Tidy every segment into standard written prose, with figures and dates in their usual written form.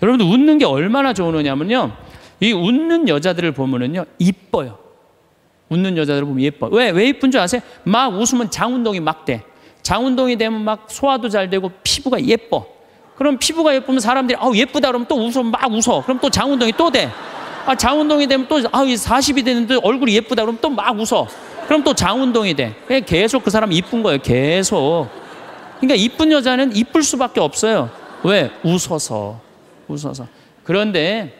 여러분들 웃는 게 얼마나 좋으냐면요, 이 웃는 여자들을 보면은요 이뻐요. 웃는 여자들을 보면 예뻐. 왜 이쁜 줄 아세요? 막 웃으면 장운동이 막 돼. 장운동이 되면 막 소화도 잘 되고 피부가 예뻐. 그럼 피부가 예쁘면 사람들이 예쁘다 그러면 또 웃어, 막 웃어. 그럼 또 장운동이 또 돼. 장운동이 되면 또 40이 되는데 얼굴이 예쁘다 그러면 또 막 웃어. 그럼 또 장운동이 돼. 계속 그 사람이 이쁜 거예요. 계속. 그러니까 이쁜 여자는 이쁠 수밖에 없어요. 왜? 웃어서. 그런데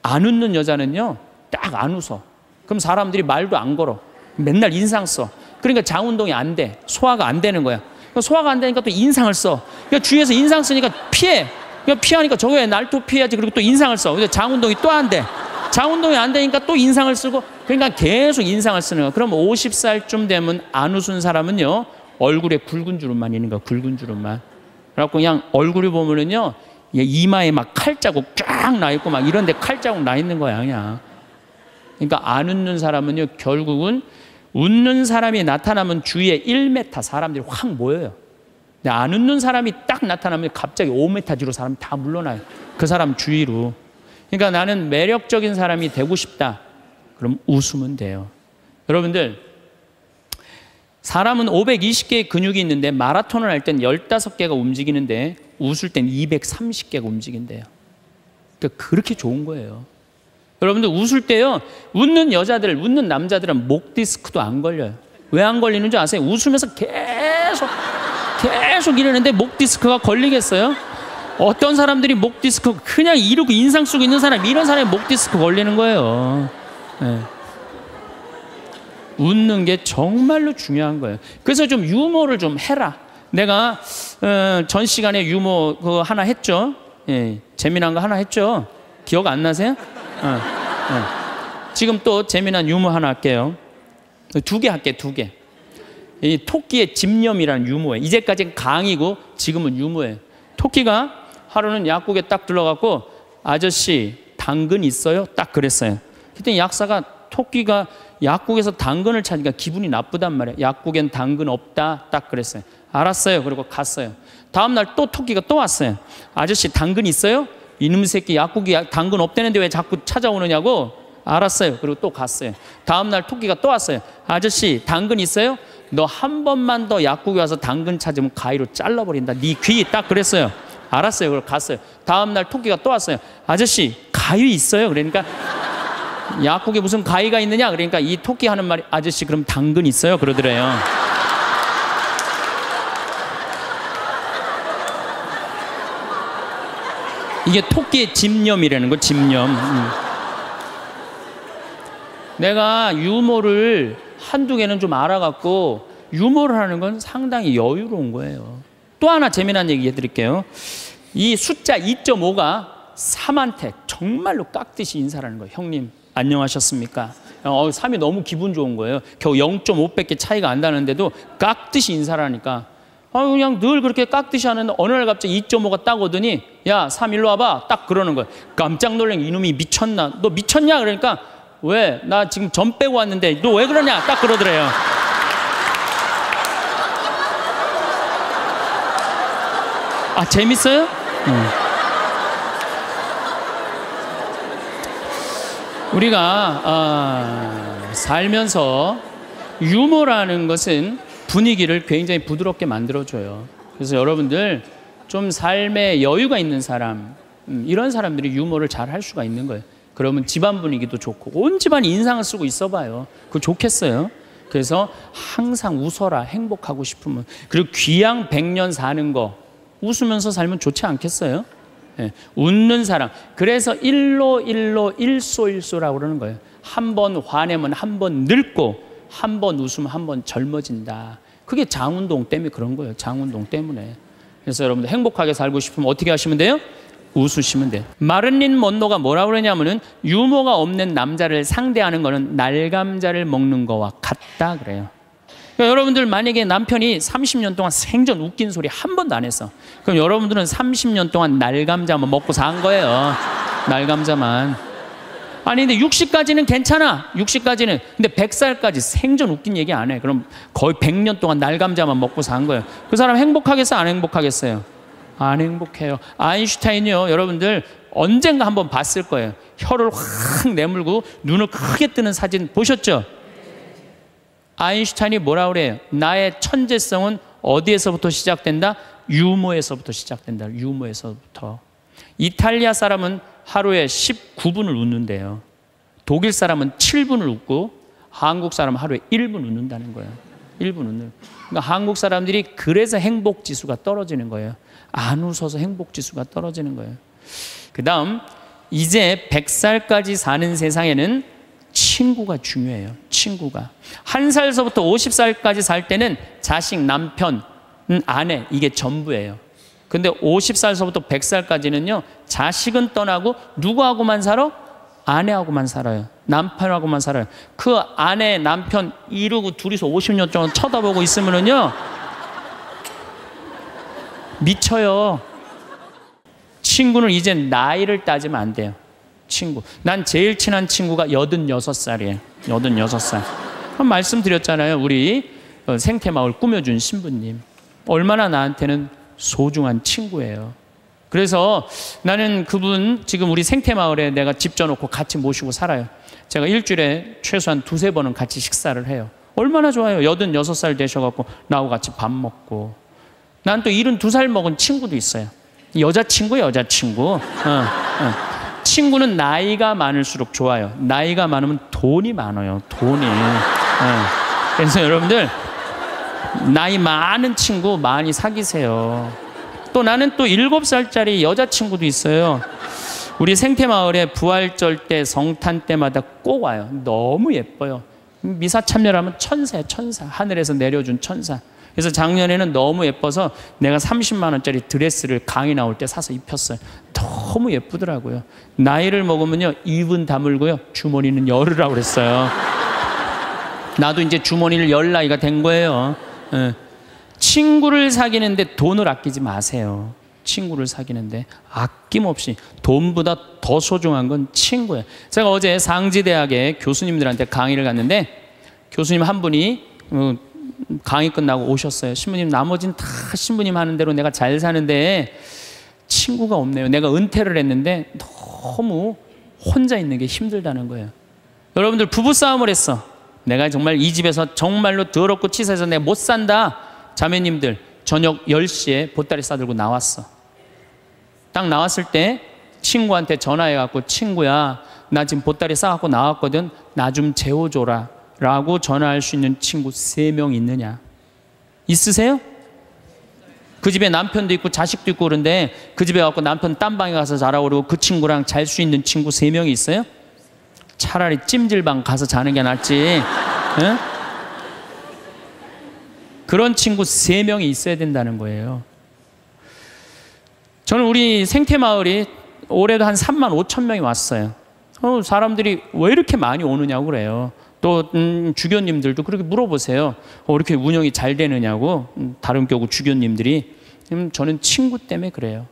안 웃는 여자는요 딱 안 웃어. 그럼 사람들이 말도 안 걸어. 맨날 인상 써. 그러니까 장운동이 안 돼. 소화가 안 되는 거야. 소화가 안 되니까 또 인상을 써. 그러니까 주위에서 인상 쓰니까 피해. 그러니까 피하니까 저거 왜 날 또 피해야지. 그리고 또 인상을 써. 근데 장운동이 또 안 돼. 장운동이 안 되니까 또 인상을 쓰고. 그러니까 계속 인상을 쓰는 거야. 그럼 50살쯤 되면 안 웃은 사람은요 얼굴에 굵은 주름만 있는 거야. 굵은 주름만. 그래갖고 그냥 얼굴이 보면은요 이마에 막 칼자국 쫙 나 있고 막 이런데 칼자국 나 있는 거야 그냥. 그러니까 안 웃는 사람은요 결국은 웃는 사람이 나타나면 주위에 1m 사람들이 확 모여요. 근데 안 웃는 사람이 딱 나타나면 갑자기 5m 뒤로 사람이 다 물러나요. 그 사람 주위로. 그러니까 나는 매력적인 사람이 되고 싶다. 그럼 웃으면 돼요. 여러분들, 사람은 520개의 근육이 있는데 마라톤을 할 땐 15개가 움직이는데 웃을 땐 230개가 움직인대요. 그러니까 그렇게 좋은 거예요. 여러분들 웃을 때요, 웃는 여자들, 웃는 남자들은 목 디스크도 안 걸려요. 왜 안 걸리는 줄 아세요? 웃으면서 계속 이러는데 목 디스크가 걸리겠어요? 어떤 사람들이 목 디스크 그냥 이러고 인상 쓰고 있는 사람, 이런 사람이 목 디스크 걸리는 거예요. 네. 웃는 게 정말로 중요한 거예요. 그래서 좀 유머를 좀 해라. 내가 전 시간에 유머 그거 하나 했죠. 예, 재미난 거 하나 했죠. 기억 안 나세요? 지금 또 재미난 유머 하나 할게요. 2개 할게요. 2개. 이 토끼의 집념이라는 유머예요. 이제까지는 강의고 지금은 유머예요. 토끼가 하루는 약국에 딱 들러가고 아저씨 당근 있어요? 딱 그랬어요. 그때 약사가 토끼가 약국에서 당근을 찾으니까 기분이 나쁘단 말이에요. 약국엔 당근 없다 딱 그랬어요. 알았어요. 그리고 갔어요. 다음날 또 토끼가 또 왔어요. 아저씨 당근 있어요? 이놈 새끼 약국에 당근 없다는데 왜 자꾸 찾아오느냐고. 알았어요. 그리고 또 갔어요. 다음날 토끼가 또 왔어요. 아저씨 당근 있어요? 너 한 번만 더 약국에 와서 당근 찾으면 가위로 잘라버린다. 네 귀 딱 그랬어요. 알았어요. 그리고 갔어요. 다음날 토끼가 또 왔어요. 아저씨 가위 있어요? 그러니까 약국에 무슨 가위가 있느냐? 그러니까 이 토끼 하는 말이 아저씨 그럼 당근 있어요? 그러더래요. 이게 토끼의 집념이라는 거. 집념. 내가 유머를 한두 개는 좀 알아갖고 유머를 하는 건 상당히 여유로운 거예요. 또 하나 재미난 얘기 해드릴게요. 이 숫자 2.5가 3한테 정말로 깍듯이 인사하는 거예요. 형님 안녕하셨습니까? 3이 너무 기분 좋은 거예요. 겨우 0.5밖에 차이가 안 나는데도 깍듯이 인사를 하니까 그냥 늘 그렇게 깍듯이 하는데 어느 날 갑자기 2.5가 딱 오더니 야 3 일로 와봐 딱 그러는 거예요. 깜짝 놀란 이놈이 미쳤나? 너 미쳤냐? 그러니까 왜? 나 지금 점 빼고 왔는데 너 왜 그러냐? 딱 그러더래요. 재밌어요? 우리가 살면서 유머라는 것은 분위기를 굉장히 부드럽게 만들어줘요. 그래서 여러분들 좀 삶에 여유가 있는 사람, 이런 사람들이 유머를 잘 할 수가 있는 거예요. 그러면 집안 분위기도 좋고 온 집안이 인상을 쓰고 있어봐요. 그거 좋겠어요. 그래서 항상 웃어라. 행복하고 싶으면. 그리고 귀양 100년 사는 거 웃으면서 살면 좋지 않겠어요? 네. 웃는 사람. 그래서 일소라고 그러는 거예요. 한 번 화내면 한 번 늙고 한 번 웃으면 한 번 젊어진다. 그게 장운동 때문에 그런 거예요. 장운동 때문에. 그래서 여러분들 행복하게 살고 싶으면 어떻게 하시면 돼요? 웃으시면 돼요. 마를린 먼로가 뭐라고 그러냐면은 유머가 없는 남자를 상대하는 거는 날감자를 먹는 거와 같다 그래요. 그러니까 여러분들 만약에 남편이 30년 동안 생전 웃긴 소리 한 번도 안 했어. 그럼 여러분들은 30년 동안 날감자만 먹고 산 거예요. 날감자만. 아니 근데 60까지는 괜찮아. 60까지는. 근데 100살까지 생전 웃긴 얘기 안 해. 그럼 거의 100년 동안 날감자만 먹고 산 거예요. 그 사람 행복하겠어요? 안 행복하겠어요? 안 행복해요. 아인슈타인이요, 여러분들 언젠가 한번 봤을 거예요. 혀를 확 내물고 눈을 크게 뜨는 사진 보셨죠? 아인슈타인이 뭐라 그래요? 나의 천재성은 어디에서부터 시작된다? 유머에서부터 시작된다. 유머에서부터. 이탈리아 사람은 하루에 19분을 웃는데요. 독일 사람은 7분을 웃고 한국 사람은 하루에 1분 웃는다는 거예요. 1분 웃는. 그러니까 한국 사람들이 그래서 행복 지수가 떨어지는 거예요. 안 웃어서 행복 지수가 떨어지는 거예요. 그다음 이제 100살까지 사는 세상에는 친구가 중요해요. 친구가. 1살서부터 50살까지 살 때는 자식, 남편, 아내 이게 전부예요. 근데 50살서부터 100살까지는요. 자식은 떠나고 누구하고만 살아? 아내하고만 살아요. 남편하고만 살아요. 그 아내, 남편 이러고 둘이서 50년 동안 쳐다보고 있으면은요. 미쳐요. 친구는 이제 나이를 따지면 안 돼요. 친구. 난 제일 친한 친구가 86살이에요. 86살. 말씀드렸잖아요. 우리 생태마을 꾸며준 신부님. 얼마나 나한테는 소중한 친구예요. 그래서 나는 그분 지금 우리 생태마을에 내가 집 져놓고 같이 모시고 살아요. 제가 일주일에 최소한 2-3번은 같이 식사를 해요. 얼마나 좋아요. 86살 되셔갖고 나하고 같이 밥 먹고. 난 또 72살 먹은 친구도 있어요. 여자친구. 친구는 나이가 많을수록 좋아요. 나이가 많으면 돈이 많아요. 돈이. 그래서 여러분들 나이 많은 친구 많이 사귀세요. 또 나는 또 7살짜리 여자친구도 있어요. 우리 생태마을에 부활절 때 성탄 때마다 꼭 와요. 너무 예뻐요. 미사 참여하면 천사예요. 천사. 하늘에서 내려준 천사. 그래서 작년에는 너무 예뻐서 내가 30만 원짜리 드레스를 강의 나올 때 사서 입혔어요. 너무 예쁘더라고요. 나이를 먹으면요. 입은 다물고요. 주머니는 열으라고 그랬어요. 나도 이제 주머니를 열 나이가 된 거예요. 친구를 사귀는데 돈을 아끼지 마세요. 친구를 사귀는데 아낌없이. 돈보다 더 소중한 건 친구예요. 제가 어제 상지대학에 교수님들한테 강의를 갔는데 교수님 한 분이 강의 끝나고 오셨어요. 신부님, 나머지는 다 신부님 하는 대로 내가 잘 사는데 친구가 없네요. 내가 은퇴를 했는데 너무 혼자 있는 게 힘들다는 거예요. 여러분들 부부싸움을 했어. 내가 정말 이 집에서 정말로 더럽고 치사해서 내가 못 산다. 자매님들 저녁 10시에 보따리 싸들고 나왔어. 딱 나왔을 때 친구한테 전화해갖고, 친구야 나 지금 보따리 싸갖고 나왔거든. 나 좀 재워줘라 라고 전화할 수 있는 친구 3명 있느냐? 있으세요? 그 집에 남편도 있고 자식도 있고 그런데 그 집에 가서 남편 딴 방에 가서 자라고 그러고 그 친구랑 잘 수 있는 친구 3명이 있어요? 차라리 찜질방 가서 자는 게 낫지. 응? 그런 친구 3명이 있어야 된다는 거예요. 저는 우리 생태마을이 올해도 한 35,000명이 왔어요. 사람들이 왜 이렇게 많이 오느냐고 그래요. 또 주교님들도 그렇게 물어보세요. 이렇게 운영이 잘 되느냐고. 다른 교구 주교님들이. 저는 친구 때문에 그래요.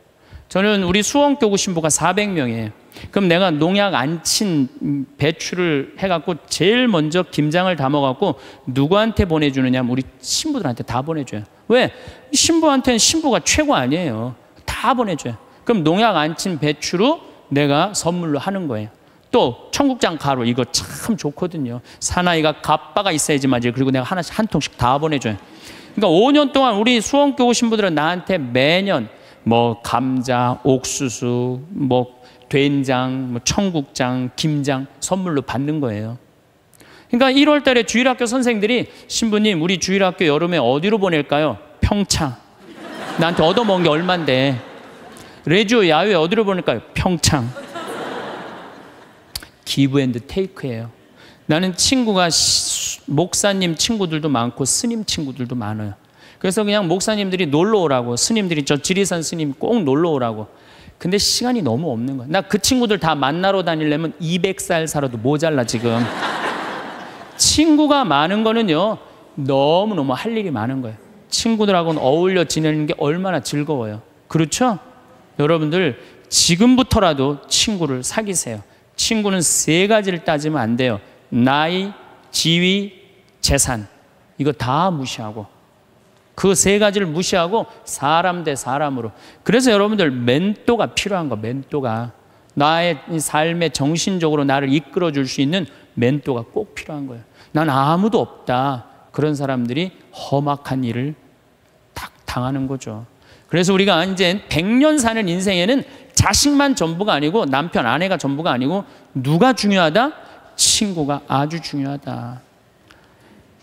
저는 우리 수원교구 신부가 400명이에요. 그럼 내가 농약 안 친 배추를 해갖고 제일 먼저 김장을 담아갖고 누구한테 보내주느냐? 우리 신부들한테 다 보내줘요. 왜? 신부한테는 신부가 최고 아니에요. 다 보내줘요. 그럼 농약 안 친 배추로 내가 선물로 하는 거예요. 또 청국장 가루 이거 참 좋거든요. 사나이가 갑바가 있어야지 맞아요. 그리고 내가 하나씩 한 통씩 다 보내줘요. 그러니까 5년 동안 우리 수원교구 신부들은 나한테 매년 뭐 감자, 옥수수, 뭐 된장, 뭐 청국장, 김장 선물로 받는 거예요. 그러니까 1월 달에 주일학교 선생들이 신부님 우리 주일학교 여름에 어디로 보낼까요? 평창. 나한테 얻어먹은 게 얼만데. 레지오 야외 어디로 보낼까요? 평창. 기브 앤드 테이크예요. 나는 친구가 목사님 친구들도 많고 스님 친구들도 많아요. 그래서 그냥 목사님들이 놀러 오라고, 스님들이 저 지리산 스님 꼭 놀러 오라고. 근데 시간이 너무 없는 거야. 나 그 친구들 다 만나러 다니려면 200살 살아도 모자라 지금. 친구가 많은 거는요 너무너무 할 일이 많은 거예요. 친구들하고는 어울려 지내는 게 얼마나 즐거워요. 그렇죠? 여러분들 지금부터라도 친구를 사귀세요. 친구는 3가지를 따지면 안 돼요. 나이, 지위, 재산. 이거 다 무시하고 그 세 가지를 무시하고 사람 대 사람으로. 그래서 여러분들 멘토가 필요한 거. 멘토가 나의 삶에 정신적으로 나를 이끌어 줄 수 있는 멘토가 꼭 필요한 거예요. 난 아무도 없다. 그런 사람들이 험악한 일을 딱 당하는 거죠. 그래서 우리가 이제 100년 사는 인생에는 자식만 전부가 아니고 남편, 아내가 전부가 아니고 누가 중요하다? 친구가 아주 중요하다.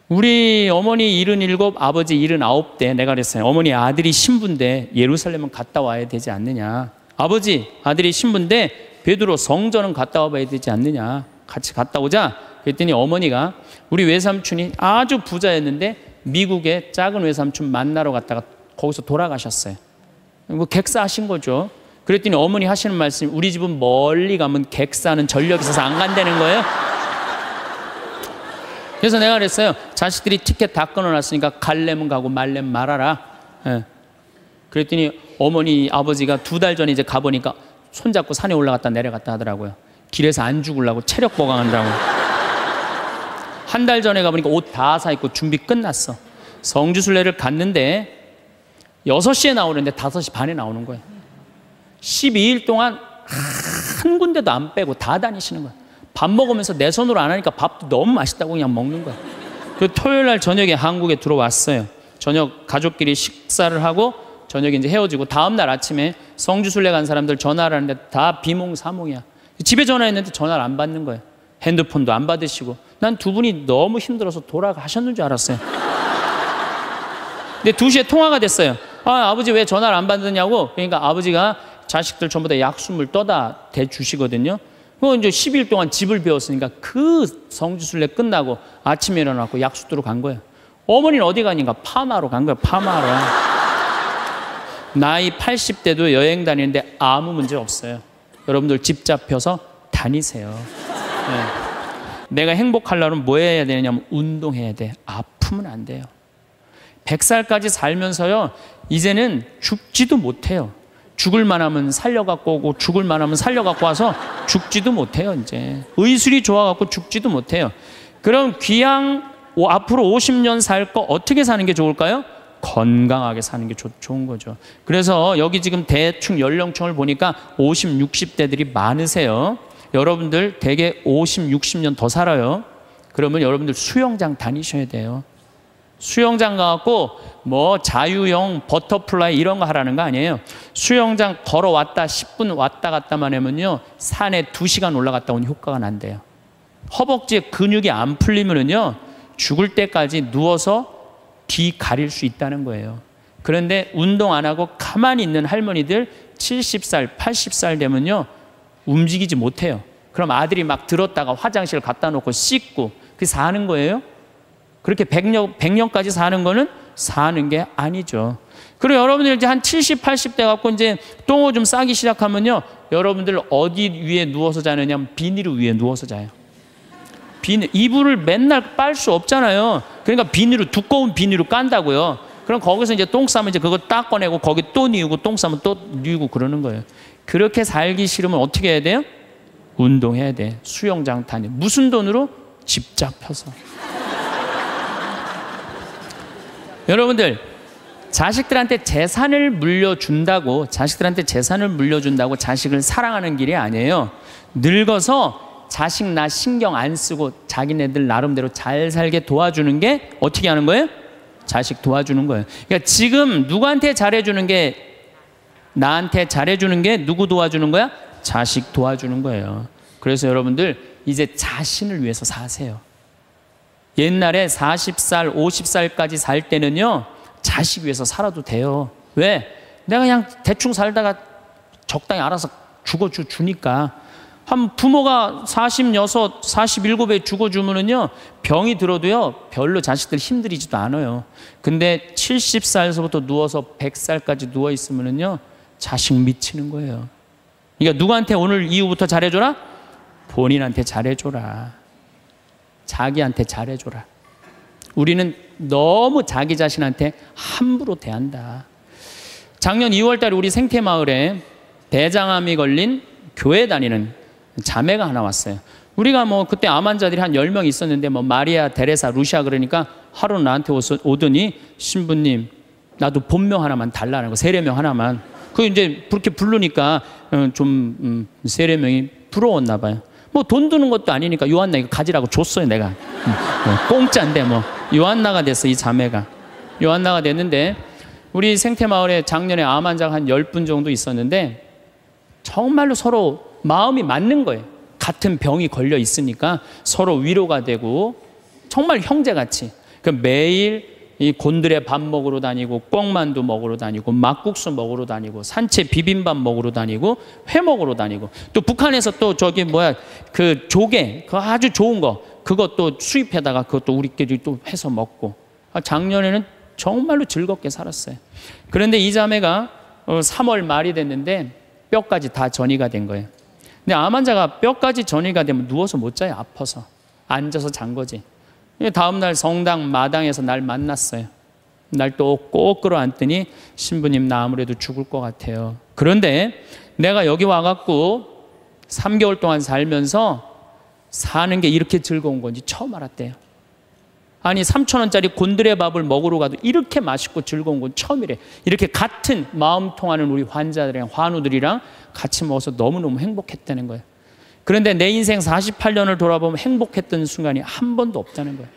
우리 어머니 77, 아버지 79때 내가 그랬어요. 어머니 아들이 신부인데 예루살렘은 갔다 와야 되지 않느냐. 아버지 아들이 신부인데 베드로 성전은 갔다 와봐야 되지 않느냐. 같이 갔다 오자. 그랬더니 어머니가 우리 외삼촌이 아주 부자였는데 미국에 작은 외삼촌 만나러 갔다가 거기서 돌아가셨어요. 뭐 객사하신 거죠. 그랬더니 어머니 하시는 말씀이 우리 집은 멀리 가면 객사는 전력이 있어서 안 간다는 거예요. 그래서 내가 그랬어요. 자식들이 티켓 다 끊어놨으니까 갈래면 가고 말래면 말아라. 예. 그랬더니 어머니 아버지가 2달 전에 이제 가보니까 손잡고 산에 올라갔다 내려갔다 하더라고요. 길에서 안 죽으려고 체력 보강한다고. 한 달 전에 가보니까 옷 다 사입고 준비 끝났어. 성주순례를 갔는데 6시에 나오는데 5시 반에 나오는 거예요. 12일 동안 한 군데도 안 빼고 다 다니시는 거예요. 밥 먹으면서 내 손으로 안 하니까 밥도 너무 맛있다고 그냥 먹는 거예요. 그 토요일 날 저녁에 한국에 들어왔어요. 저녁 가족끼리 식사를 하고 저녁에 이제 헤어지고 다음 날 아침에 성주순례 간 사람들 전화를 하는데 다 비몽사몽이야. 집에 전화했는데 전화를 안 받는 거예요. 핸드폰도 안 받으시고. 난 두 분이 너무 힘들어서 돌아가셨는 줄 알았어요. 근데 2시에 통화가 됐어요. 아버지 왜 전화를 안 받느냐고. 그러니까 아버지가 자식들 전부 다 약수물 떠다 대주시거든요. 그 이제 10일 동안 집을 배웠으니까 그 성주순례 끝나고 아침에 일어나고 약수도로 간 거예요. 어머니는 어디 가니까 파마로 간 거예요. 파마로. 나이 80대도 여행 다니는데 아무 문제 없어요. 여러분들 집 잡혀서 다니세요. 네. 내가 행복하려면 뭐 해야 되냐면 운동해야 돼. 아프면 안 돼요. 100살까지 살면서요 이제는 죽지도 못해요. 죽을 만하면 살려갖고 오고 죽을 만하면 살려갖고 와서 죽지도 못해요. 이제 의술이 좋아갖고 죽지도 못해요. 그럼 귀양 앞으로 50년 살 거 어떻게 사는 게 좋을까요? 건강하게 사는 게 좋은 거죠. 그래서 여기 지금 대충 연령층을 보니까 50, 60대들이 많으세요. 여러분들 대개 50, 60년 더 살아요. 그러면 여러분들 수영장 다니셔야 돼요. 수영장 가갖고 뭐 자유형 버터플라이 이런 거 하라는 거 아니에요. 수영장 걸어왔다 10분 왔다 갔다만 하면요 산에 2시간 올라갔다 온 효과가 난대요. 허벅지에 근육이 안 풀리면은요 죽을 때까지 누워서 뒤 가릴 수 있다는 거예요. 그런데 운동 안 하고 가만히 있는 할머니들 70살, 80살 되면요 움직이지 못해요. 그럼 아들이 막 들었다가 화장실 갖다 놓고 씻고 그게 사는 거예요? 그렇게 100년까지 사는 거는 사는 게 아니죠. 그리고 여러분들 이제 한 70, 80대 갖고 이제 똥을 좀 싸기 시작하면요 여러분들 어디 위에 누워서 자느냐면 비닐 위에 누워서 자요. 이불을 맨날 빨 수 없잖아요. 그러니까 두꺼운 비닐로 깐다고요. 그럼 거기서 이제 똥 싸면 이제 그거 딱 꺼내고 거기 또 뉘우고 똥 싸면 또 뉘우고 그러는 거예요. 그렇게 살기 싫으면 어떻게 해야 돼요? 운동해야 돼. 수영장 다니. 무슨 돈으로? 집 잡혀서. 여러분들 자식들한테 재산을 물려준다고 자식을 사랑하는 길이 아니에요. 늙어서 자식 나 신경 안 쓰고 자기네들 나름대로 잘 살게 도와주는 게 어떻게 하는 거예요? 자식 도와주는 거예요. 그러니까 지금 누구한테 잘해주는 게 나한테 잘해주는 게 누구 도와주는 거야? 자식 도와주는 거예요. 그래서 여러분들 이제 자신을 위해서 사세요. 옛날에 40살, 50살까지 살 때는요 자식 위해서 살아도 돼요. 왜? 내가 그냥 대충 살다가 적당히 알아서 죽어주니까. 한 부모가 46, 47에 죽어주면은요 병이 들어도요 별로 자식들 힘들이지도 않아요. 근데 70살에서부터 누워서 100살까지 누워 있으면은요 자식 미치는 거예요. 그러니까 누구한테 오늘 이후부터 잘해줘라? 본인한테 잘해줘라. 자기한테 잘해줘라. 우리는 너무 자기 자신한테 함부로 대한다. 작년 2월 달에 우리 생태마을에 대장암이 걸린 교회 다니는 자매가 하나 왔어요. 우리가 뭐 그때 암 환자들이 한 10명 있었는데 뭐 마리아, 데레사, 루시아 그러니까 하루 나한테 오더니 신부님 나도 본명 하나만 달라는 거, 세례명 하나만. 그 이제 그렇게 부르니까 좀 세례명이 부러웠나 봐요. 뭐 돈 드는 것도 아니니까 요한나 이거 가지라고 줬어요, 내가. 공짜인데 뭐. 요한나가 됐어, 이 자매가. 요한나가 됐는데 우리 생태마을에 작년에 암 환자가 한 10분 정도 있었는데 정말로 서로 마음이 맞는 거예요. 같은 병이 걸려 있으니까 서로 위로가 되고 정말 형제같이. 그 매일 이 곤드레 밥 먹으러 다니고 꽁만두 먹으러 다니고 막국수 먹으러 다니고 산채 비빔밥 먹으러 다니고 회 먹으러 다니고 또 북한에서 또 저기 뭐야 그 조개 그거 아주 좋은 거 그것도 수입해다가 그것도 우리끼리 또 해서 먹고 작년에는 정말로 즐겁게 살았어요. 그런데 이 자매가 3월 말이 됐는데 뼈까지 다 전이가 된 거예요. 근데 암 환자가 뼈까지 전이가 되면 누워서 못 자요. 아파서. 앉아서 잔 거지. 다음날 성당 마당에서 날 만났어요. 날 또 꼭 끌어안더니 신부님 나 아무래도 죽을 것 같아요. 그런데 내가 여기 와갖고 3개월 동안 살면서 사는 게 이렇게 즐거운 건지 처음 알았대요. 아니 3,000원짜리 곤드레 밥을 먹으러 가도 이렇게 맛있고 즐거운 건 처음이래. 이렇게 같은 마음 통하는 우리 환자들이랑 환우들이랑 같이 먹어서 너무너무 행복했다는 거예요. 그런데 내 인생 48년을 돌아보면 행복했던 순간이 한 번도 없다는 거예요.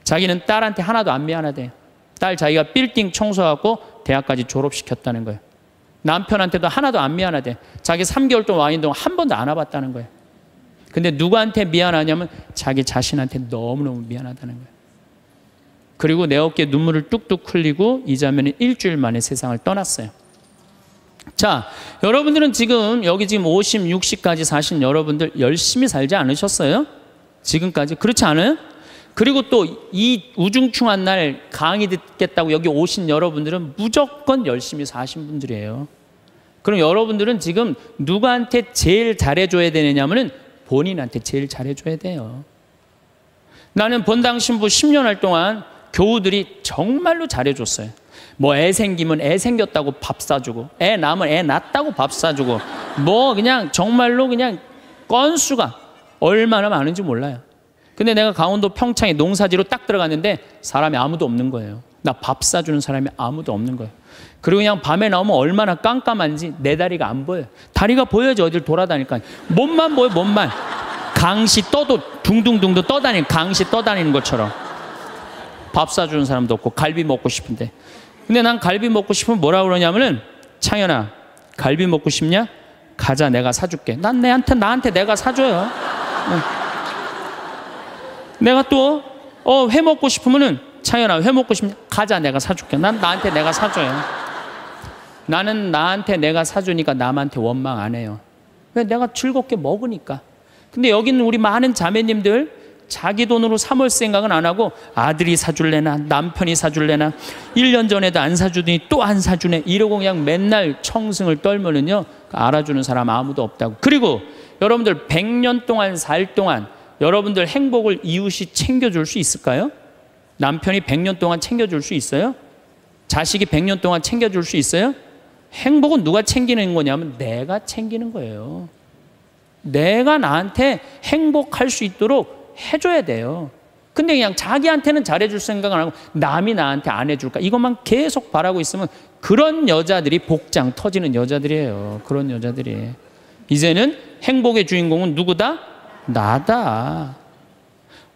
자기는 딸한테 하나도 안 미안하대요. 딸 자기가 빌딩 청소하고 대학까지 졸업시켰다는 거예요. 남편한테도 하나도 안 미안하대. 자기 3개월 동안 와 있는 동안 한 번도 안 와봤다는 거예요. 근데 누구한테 미안하냐면 자기 자신한테 너무너무 미안하다는 거예요. 그리고 내 어깨에 눈물을 뚝뚝 흘리고 이 자매는 일주일 만에 세상을 떠났어요. 자, 여러분들은 여기 지금 50, 60까지 사신 여러분들 열심히 살지 않으셨어요? 지금까지? 그렇지 않아요? 그리고 또 이 우중충한 날 강의 듣겠다고 여기 오신 여러분들은 무조건 열심히 사신 분들이에요. 그럼 여러분들은 지금 누구한테 제일 잘해줘야 되느냐면은 본인한테 제일 잘해줘야 돼요. 나는 본당 신부 10년 할 동안 교우들이 정말로 잘해줬어요. 뭐 애 생기면 애 생겼다고 밥 사주고 애 낳으면 애 낳았다고 밥 사주고 뭐 그냥 정말로 그냥 건수가 얼마나 많은지 몰라요. 근데 내가 강원도 평창에 농사지로 딱 들어갔는데 사람이 아무도 없는 거예요. 나 밥 사주는 사람이 아무도 없는 거예요. 그리고 그냥 밤에 나오면 얼마나 깜깜한지 내 다리가 안 보여요. 다리가 보여야지 어딜 돌아다니까. 몸만 보여, 몸만. 강시 떠도 둥둥둥둥 떠다니는, 강시 떠다니는 것처럼. 밥 사주는 사람도 없고 갈비 먹고 싶은데. 근데 난 갈비 먹고 싶으면 뭐라 그러냐면은 창현아 갈비 먹고 싶냐? 가자 내가 사줄게. 난 나한테 내가 사줘요. 내가 또 회 먹고 싶으면은 창현아 회 먹고 싶냐? 가자 내가 사줄게. 난 나한테 내가 사줘요. 나는 나한테 내가 사주니까 남한테 원망 안 해요. 왜? 내가 즐겁게 먹으니까. 근데 여기는 우리 많은 자매님들 자기 돈으로 사 먹을 생각은 안 하고 아들이 사줄래나 남편이 사줄래나 1년 전에도 안 사주더니 또 안 사주네 이러고 그냥 맨날 청승을 떨면은요 알아주는 사람 아무도 없다고. 그리고 여러분들 100년 동안 살 동안 여러분들 행복을 이웃이 챙겨줄 수 있을까요? 남편이 100년 동안 챙겨줄 수 있어요? 자식이 100년 동안 챙겨줄 수 있어요? 행복은 누가 챙기는 거냐면 내가 챙기는 거예요. 내가 나한테 행복할 수 있도록 해줘야 돼요. 근데 그냥 자기한테는 잘해줄 생각을 안 하고 남이 나한테 안 해줄까 이것만 계속 바라고 있으면 그런 여자들이 복장 터지는 여자들이에요. 그런 여자들이. 이제는 행복의 주인공은 누구다? 나다.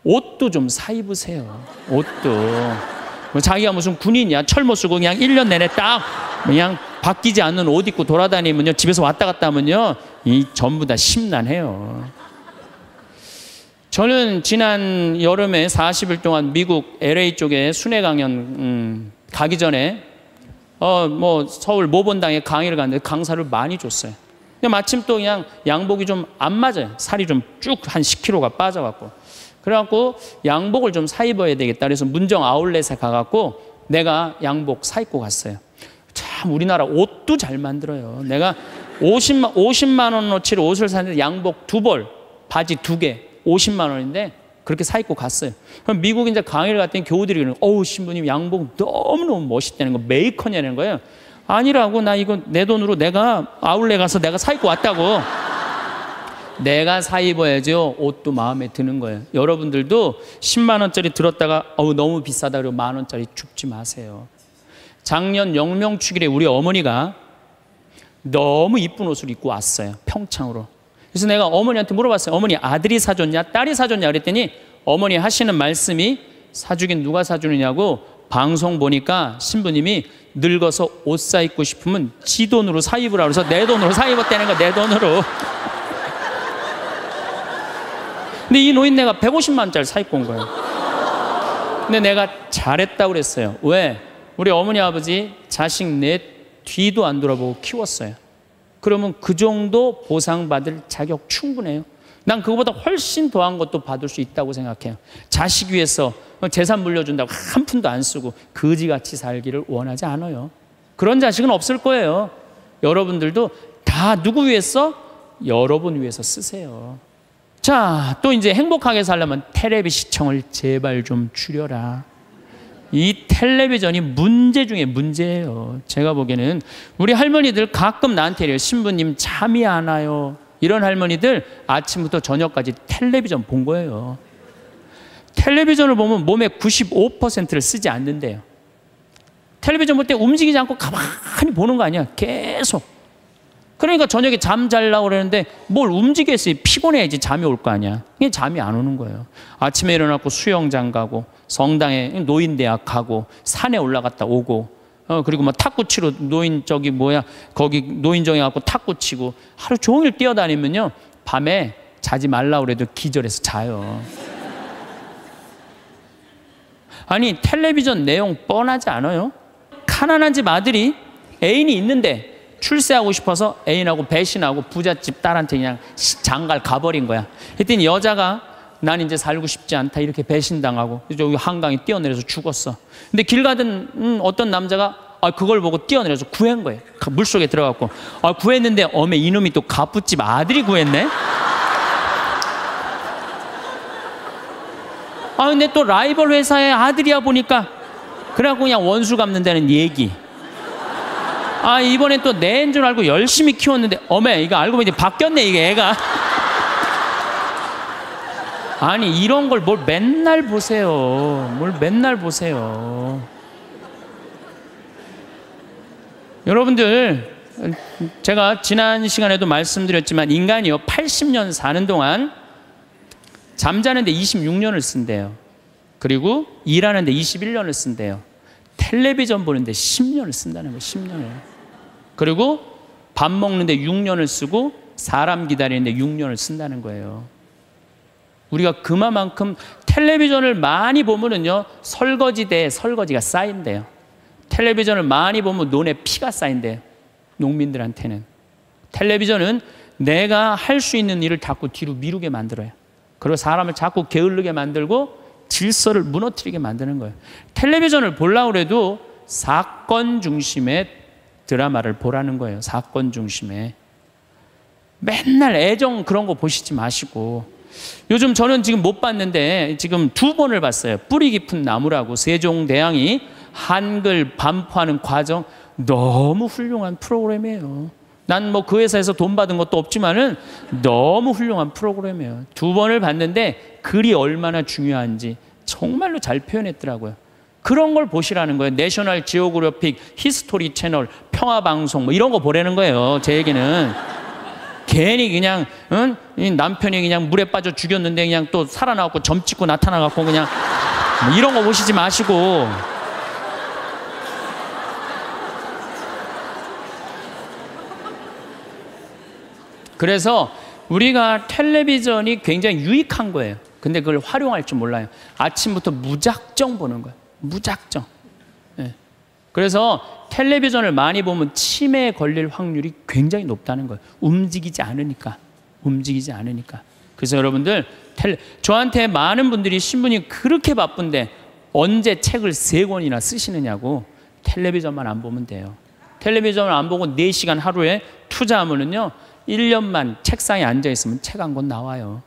옷도 좀 사 입으세요. 옷도. 자기가 무슨 군인이야. 철모 쓰고 그냥 1년 내내 딱 그냥 바뀌지 않는 옷 입고 돌아다니면요. 집에서 왔다 갔다 하면요. 이 전부 다 심란해요. 저는 지난 여름에 40일 동안 미국 LA 쪽에 순회 강연 가기 전에 서울 모본당에 강의를 갔는데 강사를 많이 줬어요. 근데 마침 또 그냥 양복이 좀 안 맞아요. 살이 좀 쭉 한 10kg가 빠져갖고. 그래갖고 양복을 좀 사 입어야 되겠다. 그래서 문정 아울렛에 가갖고 내가 양복 사 입고 갔어요. 참 우리나라 옷도 잘 만들어요. 내가 50만 원어치를 옷을 샀는데 양복 2벌, 바지 2개, 50만 원인데 그렇게 사 입고 갔어요. 그럼 미국 이제 강의를 갔더니 교우들이 그러는 거예요. 어우 신부님 양복 너무너무 멋있다는 거 메이커냐는 거예요. 아니라고. 나 이거 내 돈으로 내가 아울렛 가서 내가 사 입고 왔다고. 내가 사 입어야죠. 옷도 마음에 드는 거예요. 여러분들도 10만 원짜리 들었다가 너무 비싸다 그러고 만 원짜리 줍지 마세요. 작년 영명축일에 우리 어머니가 너무 이쁜 옷을 입고 왔어요. 평창으로. 그래서 내가 어머니한테 물어봤어요. 어머니 아들이 사줬냐 딸이 사줬냐 그랬더니 어머니 하시는 말씀이 사주긴 누가 사주느냐고 방송 보니까 신부님이 늙어서 옷 사 입고 싶으면 지 돈으로 사 입으라 그래서 내 돈으로 사 입었다는 거야. 내 돈으로. 근데 이 노인네가 150만 원짜리 사 입고 온 거예요. 근데 내가 잘했다고 그랬어요. 왜? 우리 어머니 아버지 자식 내 뒤도 안 돌아보고 키웠어요. 그러면 그 정도 보상받을 자격 충분해요. 난 그거보다 훨씬 더한 것도 받을 수 있다고 생각해요. 자식 위해서 재산 물려준다고 한 푼도 안 쓰고 거지같이 살기를 원하지 않아요. 그런 자식은 없을 거예요. 여러분들도 다 누구 위해서? 여러분 위해서 쓰세요. 자, 또 이제 행복하게 살려면 텔레비 시청을 제발 좀 줄여라. 이 텔레비전이 문제 중에 문제예요. 제가 보기에는 우리 할머니들 가끔 나한테 이래요. 신부님 잠이 안 와요. 이런 할머니들 아침부터 저녁까지 텔레비전 본 거예요. 텔레비전을 보면 몸의 95%를 쓰지 않는데요. 텔레비전 볼 때 움직이지 않고 가만히 보는 거 아니야. 계속. 그러니까 저녁에 잠 자려고 그러는데 뭘 움직였어요. 피곤해야지 잠이 올 거 아니야. 이게 잠이 안 오는 거예요. 아침에 일어나고 수영장 가고 성당에 노인대학 가고 산에 올라갔다 오고 그리고 뭐 탁구 치러 거기 노인정에 가고 탁구 치고 하루 종일 뛰어다니면요 밤에 자지 말라고 그래도 기절해서 자요. 아니 텔레비전 내용 뻔하지 않아요? 가난한 집 아들이 애인이 있는데 출세하고 싶어서 애인하고 배신하고 부잣집 딸한테 그냥 장갈 가버린 거야. 그랬더니 여자가 난 이제 살고 싶지 않다 이렇게 배신당하고 여기 한강에 뛰어내려서 죽었어. 근데 길 가던 어떤 남자가 그걸 보고 뛰어내려서 구한 거예요. 물속에 들어갔고 구했는데 어메 이놈이 또 갑부집 아들이 구했네. 근데 또 라이벌 회사의 아들이야 보니까 그래갖고 그냥 원수 갚는다는 얘기. 이번엔 또 내인 줄 알고 열심히 키웠는데 어메 이거 알고 보니 바뀌었네 이게 애가. 아니 이런 걸 뭘 맨날 보세요. 뭘 맨날 보세요. 여러분들 제가 지난 시간에도 말씀드렸지만 인간이요 80년 사는 동안 잠자는데 26년을 쓴대요. 그리고 일하는데 21년을 쓴대요. 텔레비전 보는데 10년을 쓴다는 거예요. 10년을. 그리고 밥 먹는데 6년을 쓰고 사람 기다리는데 6년을 쓴다는 거예요. 우리가 그만큼 텔레비전을 많이 보면은요 설거지가 쌓인대요. 텔레비전을 많이 보면 눈에 피가 쌓인대요. 농민들한테는. 텔레비전은 내가 할 수 있는 일을 자꾸 뒤로 미루게 만들어요. 그리고 사람을 자꾸 게을르게 만들고 질서를 무너뜨리게 만드는 거예요. 텔레비전을 보려고 해도 사건 중심의 드라마를 보라는 거예요. 사건 중심의. 맨날 애정 그런 거 보시지 마시고. 요즘 저는 지금 못 봤는데 지금 2번을 봤어요. 뿌리 깊은 나무라고 세종대왕이 한글 반포하는 과정 너무 훌륭한 프로그램이에요. 난 뭐 그 회사에서 돈 받은 것도 없지만은 너무 훌륭한 프로그램이에요. 2번을 봤는데 글이 얼마나 중요한지 정말로 잘 표현했더라고요. 그런 걸 보시라는 거예요. 내셔널 지오그래픽, 히스토리 채널, 평화방송 뭐 이런 거 보라는 거예요. 제 얘기는. 괜히 그냥 이 남편이 그냥 물에 빠져 죽였는데 그냥 또 살아나갖고 점 찍고 나타나갖고 그냥 뭐 이런 거 보시지 마시고. 그래서 우리가 텔레비전이 굉장히 유익한 거예요. 근데 그걸 활용할 줄 몰라요. 아침부터 무작정 보는 거예요. 무작정. 네. 그래서 텔레비전을 많이 보면 치매에 걸릴 확률이 굉장히 높다는 거예요. 움직이지 않으니까. 그래서 여러분들 저한테 많은 분들이 신부님 그렇게 바쁜데 언제 책을 3권이나 쓰시느냐고. 텔레비전만 안 보면 돼요. 텔레비전을 안 보고 4시간 하루에 투자하면은요 1년만 책상에 앉아있으면 책 한 권 나와요.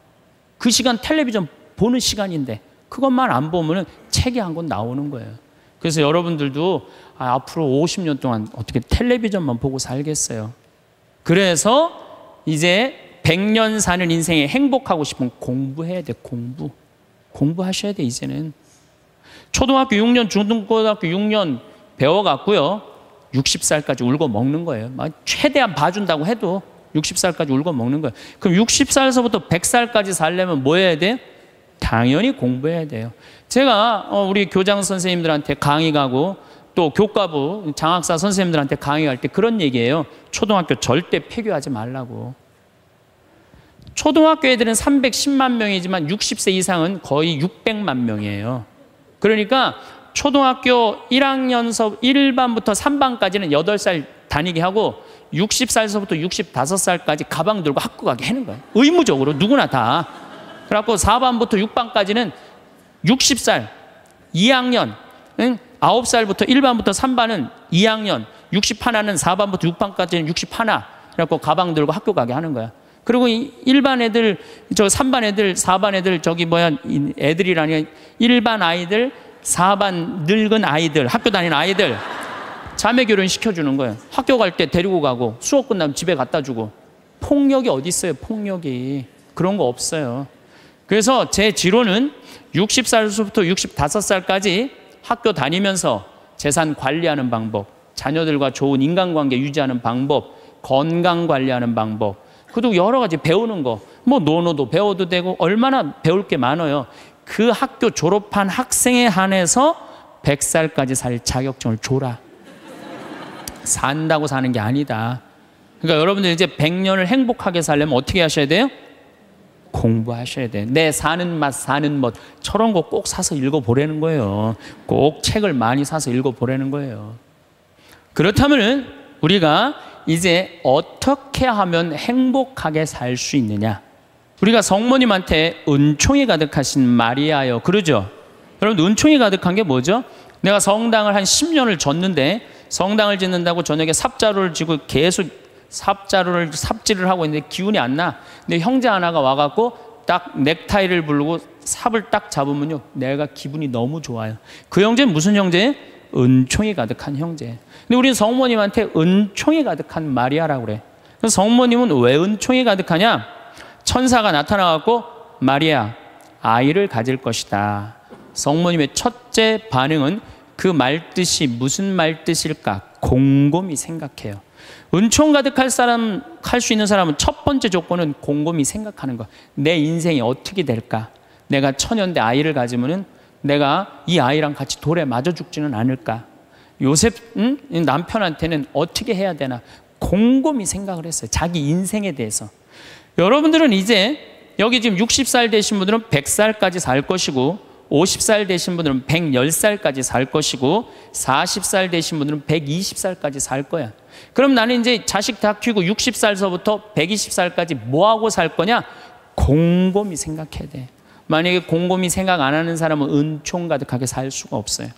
그 시간 텔레비전 보는 시간인데 그것만 안 보면 책이 한 권 나오는 거예요. 그래서 여러분들도 앞으로 50년 동안 어떻게 텔레비전만 보고 살겠어요. 그래서 이제 100년 사는 인생에 행복하고 싶으면 공부해야 돼. 공부하셔야 돼. 이제는 초등학교 6년, 중등고등학교 6년 배워갖고요 60살까지 울고 먹는 거예요. 최대한 봐준다고 해도 60살까지 울고 먹는 거예요. 그럼 60살서부터 100살까지 살려면 뭐 해야 돼요? 당연히 공부해야 돼요. 제가 우리 교장 선생님들한테 강의 가고 또 교과부 장학사 선생님들한테 강의할 때 그런 얘기예요. 초등학교 절대 폐교하지 말라고. 초등학교 애들은 310만 명이지만 60세 이상은 거의 600만 명이에요. 그러니까 초등학교 1학년서 1반부터 3반까지는 8살 다니게 하고 60살서부터 65살까지 가방 들고 학교 가게 하는 거예요. 의무적으로 누구나 다. 그래갖고 4반부터 6반까지는 60살 2학년 9살부터 1반부터 3반은 2학년 61는 4반부터 6반까지는 61 그래갖고 가방 들고 학교 가게 하는 거야. 그리고 1반 애들, 3반 애들, 4반 애들, 애들이라니 1반 아이들, 4반 늙은 아이들, 학교 다니는 아이들 자매 결혼 시켜주는 거예요. 학교 갈 때 데리고 가고 수업 끝나면 집에 갖다 주고. 폭력이 어디 있어요? 폭력이. 그런 거 없어요. 그래서 제 지론은 60살부터 65살까지 학교 다니면서 재산 관리하는 방법, 자녀들과 좋은 인간관계 유지하는 방법, 건강 관리하는 방법, 그리고 여러 가지 배우는 거, 논어도 배워도 되고 얼마나 배울 게 많아요. 그 학교 졸업한 학생에 한해서 100살까지 살 자격증을 줘라. 산다고 사는 게 아니다. 그러니까 여러분들 이제 100년을 행복하게 살려면 어떻게 하셔야 돼요? 공부하셔야 돼요. 내 사는 맛, 사는 멋 저런 거 꼭 사서 읽어보라는 거예요. 꼭 책을 많이 사서 읽어보라는 거예요. 그렇다면 우리가 이제 어떻게 하면 행복하게 살 수 있느냐? 우리가 성모님한테 은총이 가득하신 마리아요 그러죠? 여러분 은총이 가득한 게 뭐죠? 내가 성당을 한 10년을 졌는데 성당을 짓는다고 저녁에 삽자루를 쥐고 계속 삽질을 하고 있는데 기운이 안 나. 근데 형제 하나가 와갖고 딱 넥타이를 부르고 삽을 딱 잡으면요 내가 기분이 너무 좋아요. 그 형제는 무슨 형제예요? 은총이 가득한 형제. 근데 우리는 성모님한테 은총이 가득한 마리아라고 그래. 그래서 성모님은 왜 은총이 가득하냐? 천사가 나타나갖고 마리아 아이를 가질 것이다. 성모님의 첫째 반응은 그 말뜻이 무슨 말뜻일까? 곰곰이 생각해요. 은총 가득할 사람, 할 수 있는 사람은 첫 번째 조건은 곰곰이 생각하는 거. 내 인생이 어떻게 될까? 내가 처녀인데 아이를 가지면은 내가 이 아이랑 같이 돌에 맞아 죽지는 않을까? 요셉 남편한테는 어떻게 해야 되나? 곰곰이 생각을 했어요. 자기 인생에 대해서. 여러분들은 이제 여기 지금 60살 되신 분들은 100살까지 살 것이고 50살 되신 분들은 110살까지 살 것이고 40살 되신 분들은 120살까지 살 거야. 그럼 나는 이제 자식 다 키우고 60살서부터 120살까지 뭐하고 살 거냐? 곰곰이 생각해야 돼. 만약에 곰곰이 생각 안 하는 사람은 은총 가득하게 살 수가 없어요.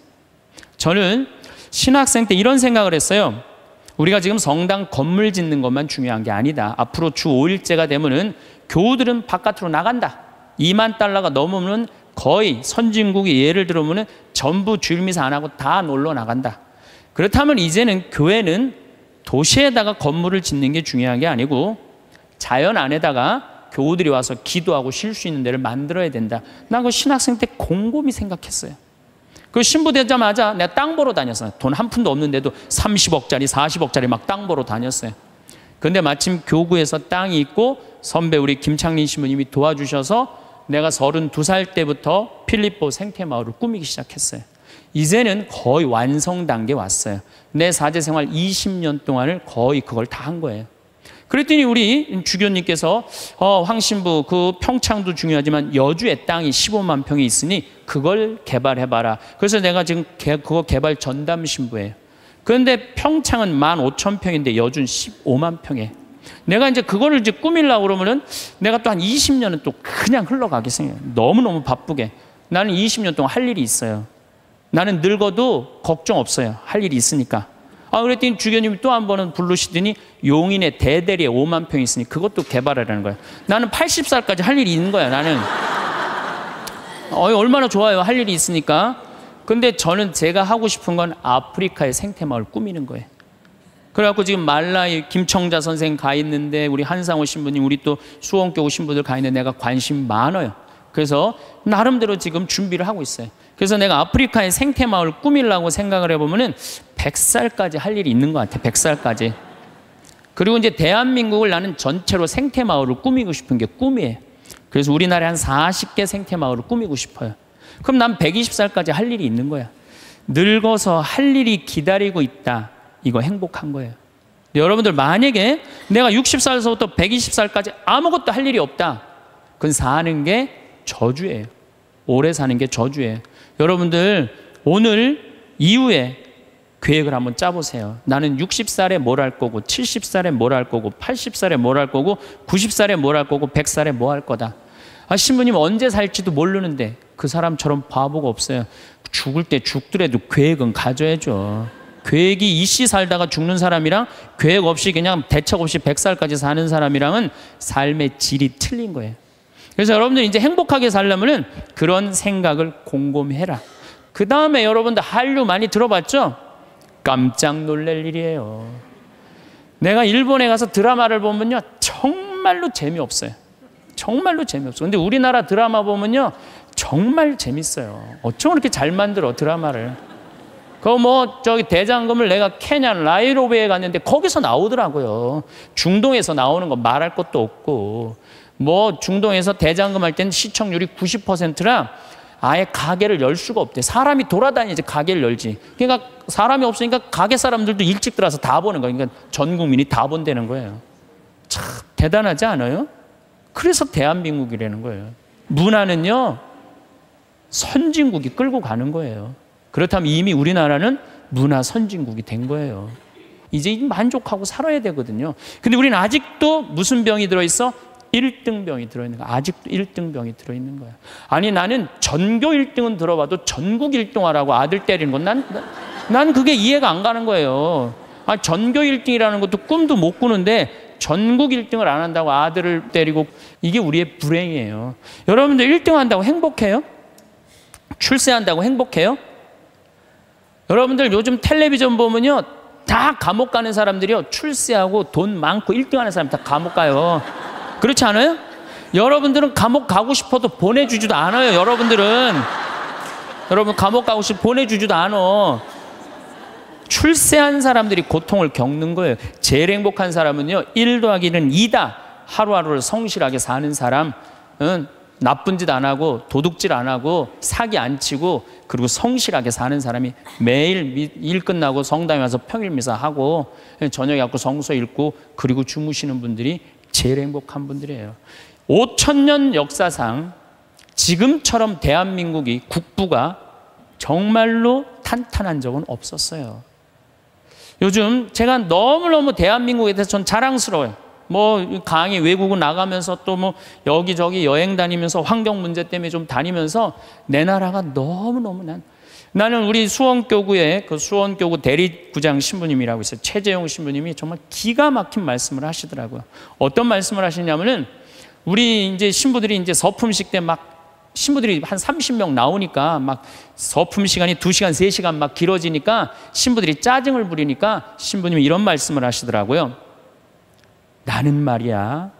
저는 신학생 때 이런 생각을 했어요. 우리가 지금 성당 건물 짓는 것만 중요한 게 아니다. 앞으로 주 5일제가 되면은 교우들은 바깥으로 나간다. 2만 달러가 넘으면 거의 선진국이 예를 들어보면 전부 주일미사 안 하고 다 놀러 나간다. 그렇다면 이제는 교회는 도시에다가 건물을 짓는 게 중요한 게 아니고 자연 안에다가 교우들이 와서 기도하고 쉴 수 있는 데를 만들어야 된다. 난 그 신학생 때 곰곰이 생각했어요. 그 신부되자마자 내가 땅 보러 다녔어요. 돈 한 푼도 없는데도 30억짜리 40억짜리 막 땅 보러 다녔어요. 근데 마침 교구에서 땅이 있고 선배 우리 김창린 신부님이 도와주셔서 내가 32살 때부터 필리포 생태마을을 꾸미기 시작했어요. 이제는 거의 완성 단계에 왔어요. 내 사제생활 20년 동안을 거의 그걸 다 한 거예요. 그랬더니 우리 주교님께서 황 신부 그 평창도 중요하지만 여주의 땅이 15만 평이 있으니 그걸 개발해봐라. 그래서 내가 지금 그거 개발 전담 신부예요. 그런데 평창은 15,000평인데 여주는 15만 평에. 내가 이제 그거를 이제 꾸밀려고 그러면은 내가 또 한 20년은 또 그냥 흘러가겠어요. 너무너무 바쁘게. 나는 20년 동안 할 일이 있어요. 나는 늙어도 걱정 없어요. 할 일이 있으니까. 그랬더니 주교님이 또 한 번은 부르시더니 용인에 대대리에 5만 평이 있으니 그것도 개발하라는 거예요. 나는 80살까지 할 일이 있는 거야, 나는. 얼마나 좋아요, 할 일이 있으니까. 근데 저는 제가 하고 싶은 건 아프리카의 생태마을 꾸미는 거예요. 그래갖고 지금 말라이 김청자 선생 가 있는데 우리 한상호 신부님, 우리 또 수원교구 신부들 가 있는데 내가 관심 많아요. 그래서 나름대로 지금 준비를 하고 있어요. 그래서 내가 아프리카의 생태마을 꾸미려고 생각을 해보면은 100살까지 할 일이 있는 것 같아. 100살까지. 그리고 이제 대한민국을 나는 전체로 생태마을을 꾸미고 싶은 게 꿈이에요. 그래서 우리나라에 한 40개 생태마을을 꾸미고 싶어요. 그럼 난 120살까지 할 일이 있는 거야. 늙어서 할 일이 기다리고 있다. 이거 행복한 거예요. 여러분들 만약에 내가 60살서부터 120살까지 아무것도 할 일이 없다. 그건 사는 게 저주예요. 오래 사는 게 저주예요. 여러분들 오늘 이후에 계획을 한번 짜보세요. 나는 60살에 뭘 할 거고 70살에 뭘 할 거고 80살에 뭘 할 거고 90살에 뭘 할 거고 100살에 뭐 할 거다. 신부님 언제 살지도 모르는데 그 사람처럼 바보가 없어요. 죽을 때 죽더라도 계획은 가져야죠. 계획이 이씨 살다가 죽는 사람이랑 계획 없이 그냥 대책 없이 100살까지 사는 사람이랑은 삶의 질이 틀린 거예요. 그래서 여러분들 이제 행복하게 살려면은 그런 생각을 곰곰이 해라. 그 다음에 여러분들 한류 많이 들어봤죠? 깜짝 놀랄 일이에요. 내가 일본에 가서 드라마를 보면요, 정말로 재미없어요. 정말로 재미없어요. 근데 우리나라 드라마 보면요, 정말 재밌어요. 어쩜 그렇게 잘 만들어, 드라마를. 저기 대장금을 내가 케냐 나이로비에 갔는데 거기서 나오더라고요. 중동에서 나오는 거 말할 것도 없고, 중동에서 대장금 할 때는 시청률이 90%라 아예 가게를 열 수가 없대. 사람이 돌아다니지 가게를 열지. 그러니까 사람이 없으니까 가게 사람들도 일찍 들어와서 다 보는 거예요. 그러니까 전 국민이 다 본다는 거예요. 참 대단하지 않아요? 그래서 대한민국이라는 거예요. 문화는요, 선진국이 끌고 가는 거예요. 그렇다면 이미 우리나라는 문화 선진국이 된 거예요. 이제 만족하고 살아야 되거든요. 근데 우리는 아직도 무슨 병이 들어있어? 1등병이 들어있는 거야. 아직도 1등병이 들어있는 거야. 아니 나는 전교 1등은 들어봐도 전국 1등 하라고 아들 때리는 건 난 그게 이해가 안 가는 거예요. 전교 1등이라는 것도 꿈도 못 꾸는데 전국 1등을 안 한다고 아들을 때리고, 이게 우리의 불행이에요. 여러분들 1등 한다고 행복해요? 출세한다고 행복해요? 여러분들 요즘 텔레비전 보면요, 다 감옥 가는 사람들이요, 출세하고 돈 많고 1등 하는 사람 다 감옥 가요. 그렇지 않아요? 여러분들은 감옥 가고 싶어도 보내주지도 않아요. 여러분 감옥 가고 싶어 보내주지도 않아. 출세한 사람들이 고통을 겪는 거예요. 제일 행복한 사람은요, 1 더하기는 2다. 하루하루를 성실하게 사는 사람은 나쁜 짓 안 하고 도둑질 안 하고 사기 안 치고 그리고 성실하게 사는 사람이 매일 일 끝나고 성당에 와서 평일 미사하고 저녁에 갖고 성서 읽고 그리고 주무시는 분들이 제일 행복한 분들이에요. 5,000년 역사상 지금처럼 대한민국이 국부가 정말로 탄탄한 적은 없었어요. 요즘 제가 너무너무 대한민국에 대해서 전 자랑스러워요. 강의 외국을 나가면서 또 여기저기 여행 다니면서 환경 문제 때문에 좀 다니면서 내 나라가 너무너무 나는 우리 수원교구의 그 수원교구 대리구장 신부님이라고 있어요. 최재용 신부님이 정말 기가 막힌 말씀을 하시더라고요. 어떤 말씀을 하시냐면은 우리 이제 신부들이 이제 서품식 때 신부들이 한 30명 나오니까 서품 시간이 2시간, 3시간 길어지니까 신부들이 짜증을 부리니까 신부님이 이런 말씀을 하시더라고요. 나는 말이야,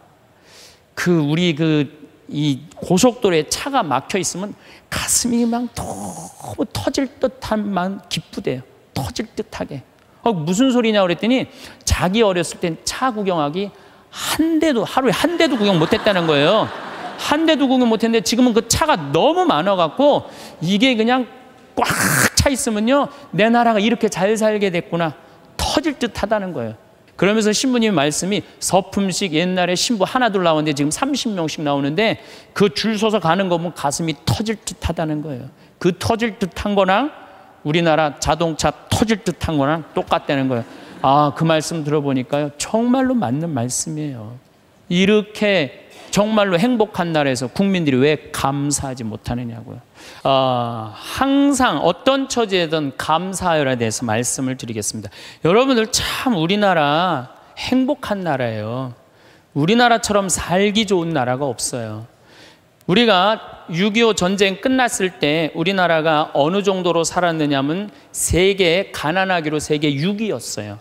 이 고속도로에 차가 막혀 있으면 가슴이 너무 터질 듯한 기쁘대요. 터질 듯하게. 무슨 소리냐 그랬더니 자기 어렸을 땐 차 구경하기 하루에 한 대도 구경 못했다는 거예요. 한 대도 구경 못했는데 지금은 그 차가 너무 많아갖고 이게 그냥 꽉 차 있으면요, 내 나라가 이렇게 잘 살게 됐구나, 터질 듯 하다는 거예요. 그러면서 신부님 말씀이 서품식 옛날에 신부 하나 둘 나오는데 지금 30명씩 나오는데 그 줄 서서 가는 거 보면 가슴이 터질 듯 하다는 거예요. 그 터질 듯한 거랑 우리나라 자동차 터질 듯한 거랑 똑같다는 거예요. 그 말씀 들어보니까요, 정말로 맞는 말씀이에요. 이렇게 정말로 행복한 나라에서 국민들이 왜 감사하지 못하느냐고요. 항상 어떤 처지에든 감사하여에 대해서 말씀을 드리겠습니다. 여러분들 참 우리나라 행복한 나라예요. 우리나라처럼 살기 좋은 나라가 없어요. 우리가 6.25 전쟁 끝났을 때 우리나라가 어느 정도로 살았느냐면 세계 가난하기로 세계 6위였어요.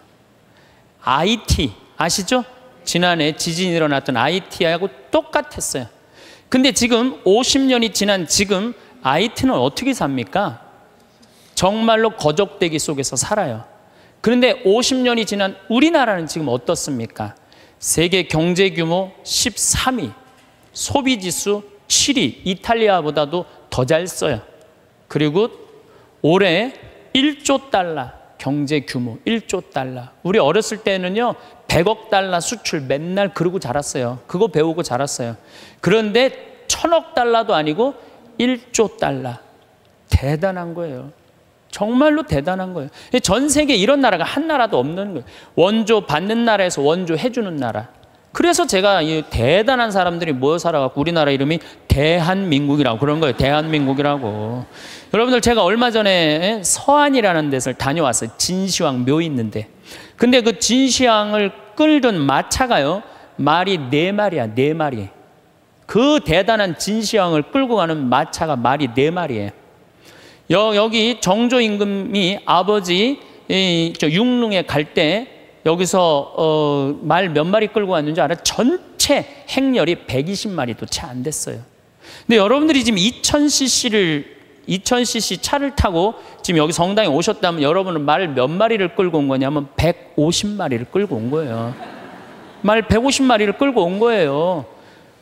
IT 아시죠? 지난해 지진이 일어났던 IT하고 똑같았어요. 근데 지금 50년이 지난 지금 IT는 어떻게 삽니까? 정말로 거적대기 속에서 살아요. 그런데 50년이 지난 우리나라는 지금 어떻습니까? 세계 경제 규모 13위, 소비지수 7위, 이탈리아보다도 더 잘 써요. 그리고 올해 1조 달러 경제 규모, 1조 달러. 우리 어렸을 때는요 100억 달러 수출 맨날 그러고 자랐어요. 그거 배우고 자랐어요. 그런데 1000억 달러도 아니고 1조 달러. 대단한 거예요. 정말로 대단한 거예요. 전 세계에 이런 나라가 한 나라도 없는 거예요. 원조 받는 나라에서 원조 해주는 나라. 그래서 제가 이 대단한 사람들이 모여 살아갖고 우리나라 이름이 대한민국이라고 그런 거예요. 대한민국이라고. 여러분들 제가 얼마 전에 서안이라는 데를 다녀왔어요. 진시황 묘 있는데. 근데 그 진시황을 끌던 마차가요. 말이 4마리야. 4마리. 그 대단한 진시황을 끌고 가는 마차가 말이 4마리예요. 여기 정조 임금이 아버지 육릉에 갈 때 여기서 말 몇 마리 끌고 왔는지 알아? 전체 행렬이 120마리도 채 안 됐어요. 근데 여러분들이 지금 2000cc 차를 타고 지금 여기 성당에 오셨다면 여러분은 말 몇 마리를 끌고 온 거냐면 150마리를 끌고 온 거예요. 말 150마리를 끌고 온 거예요.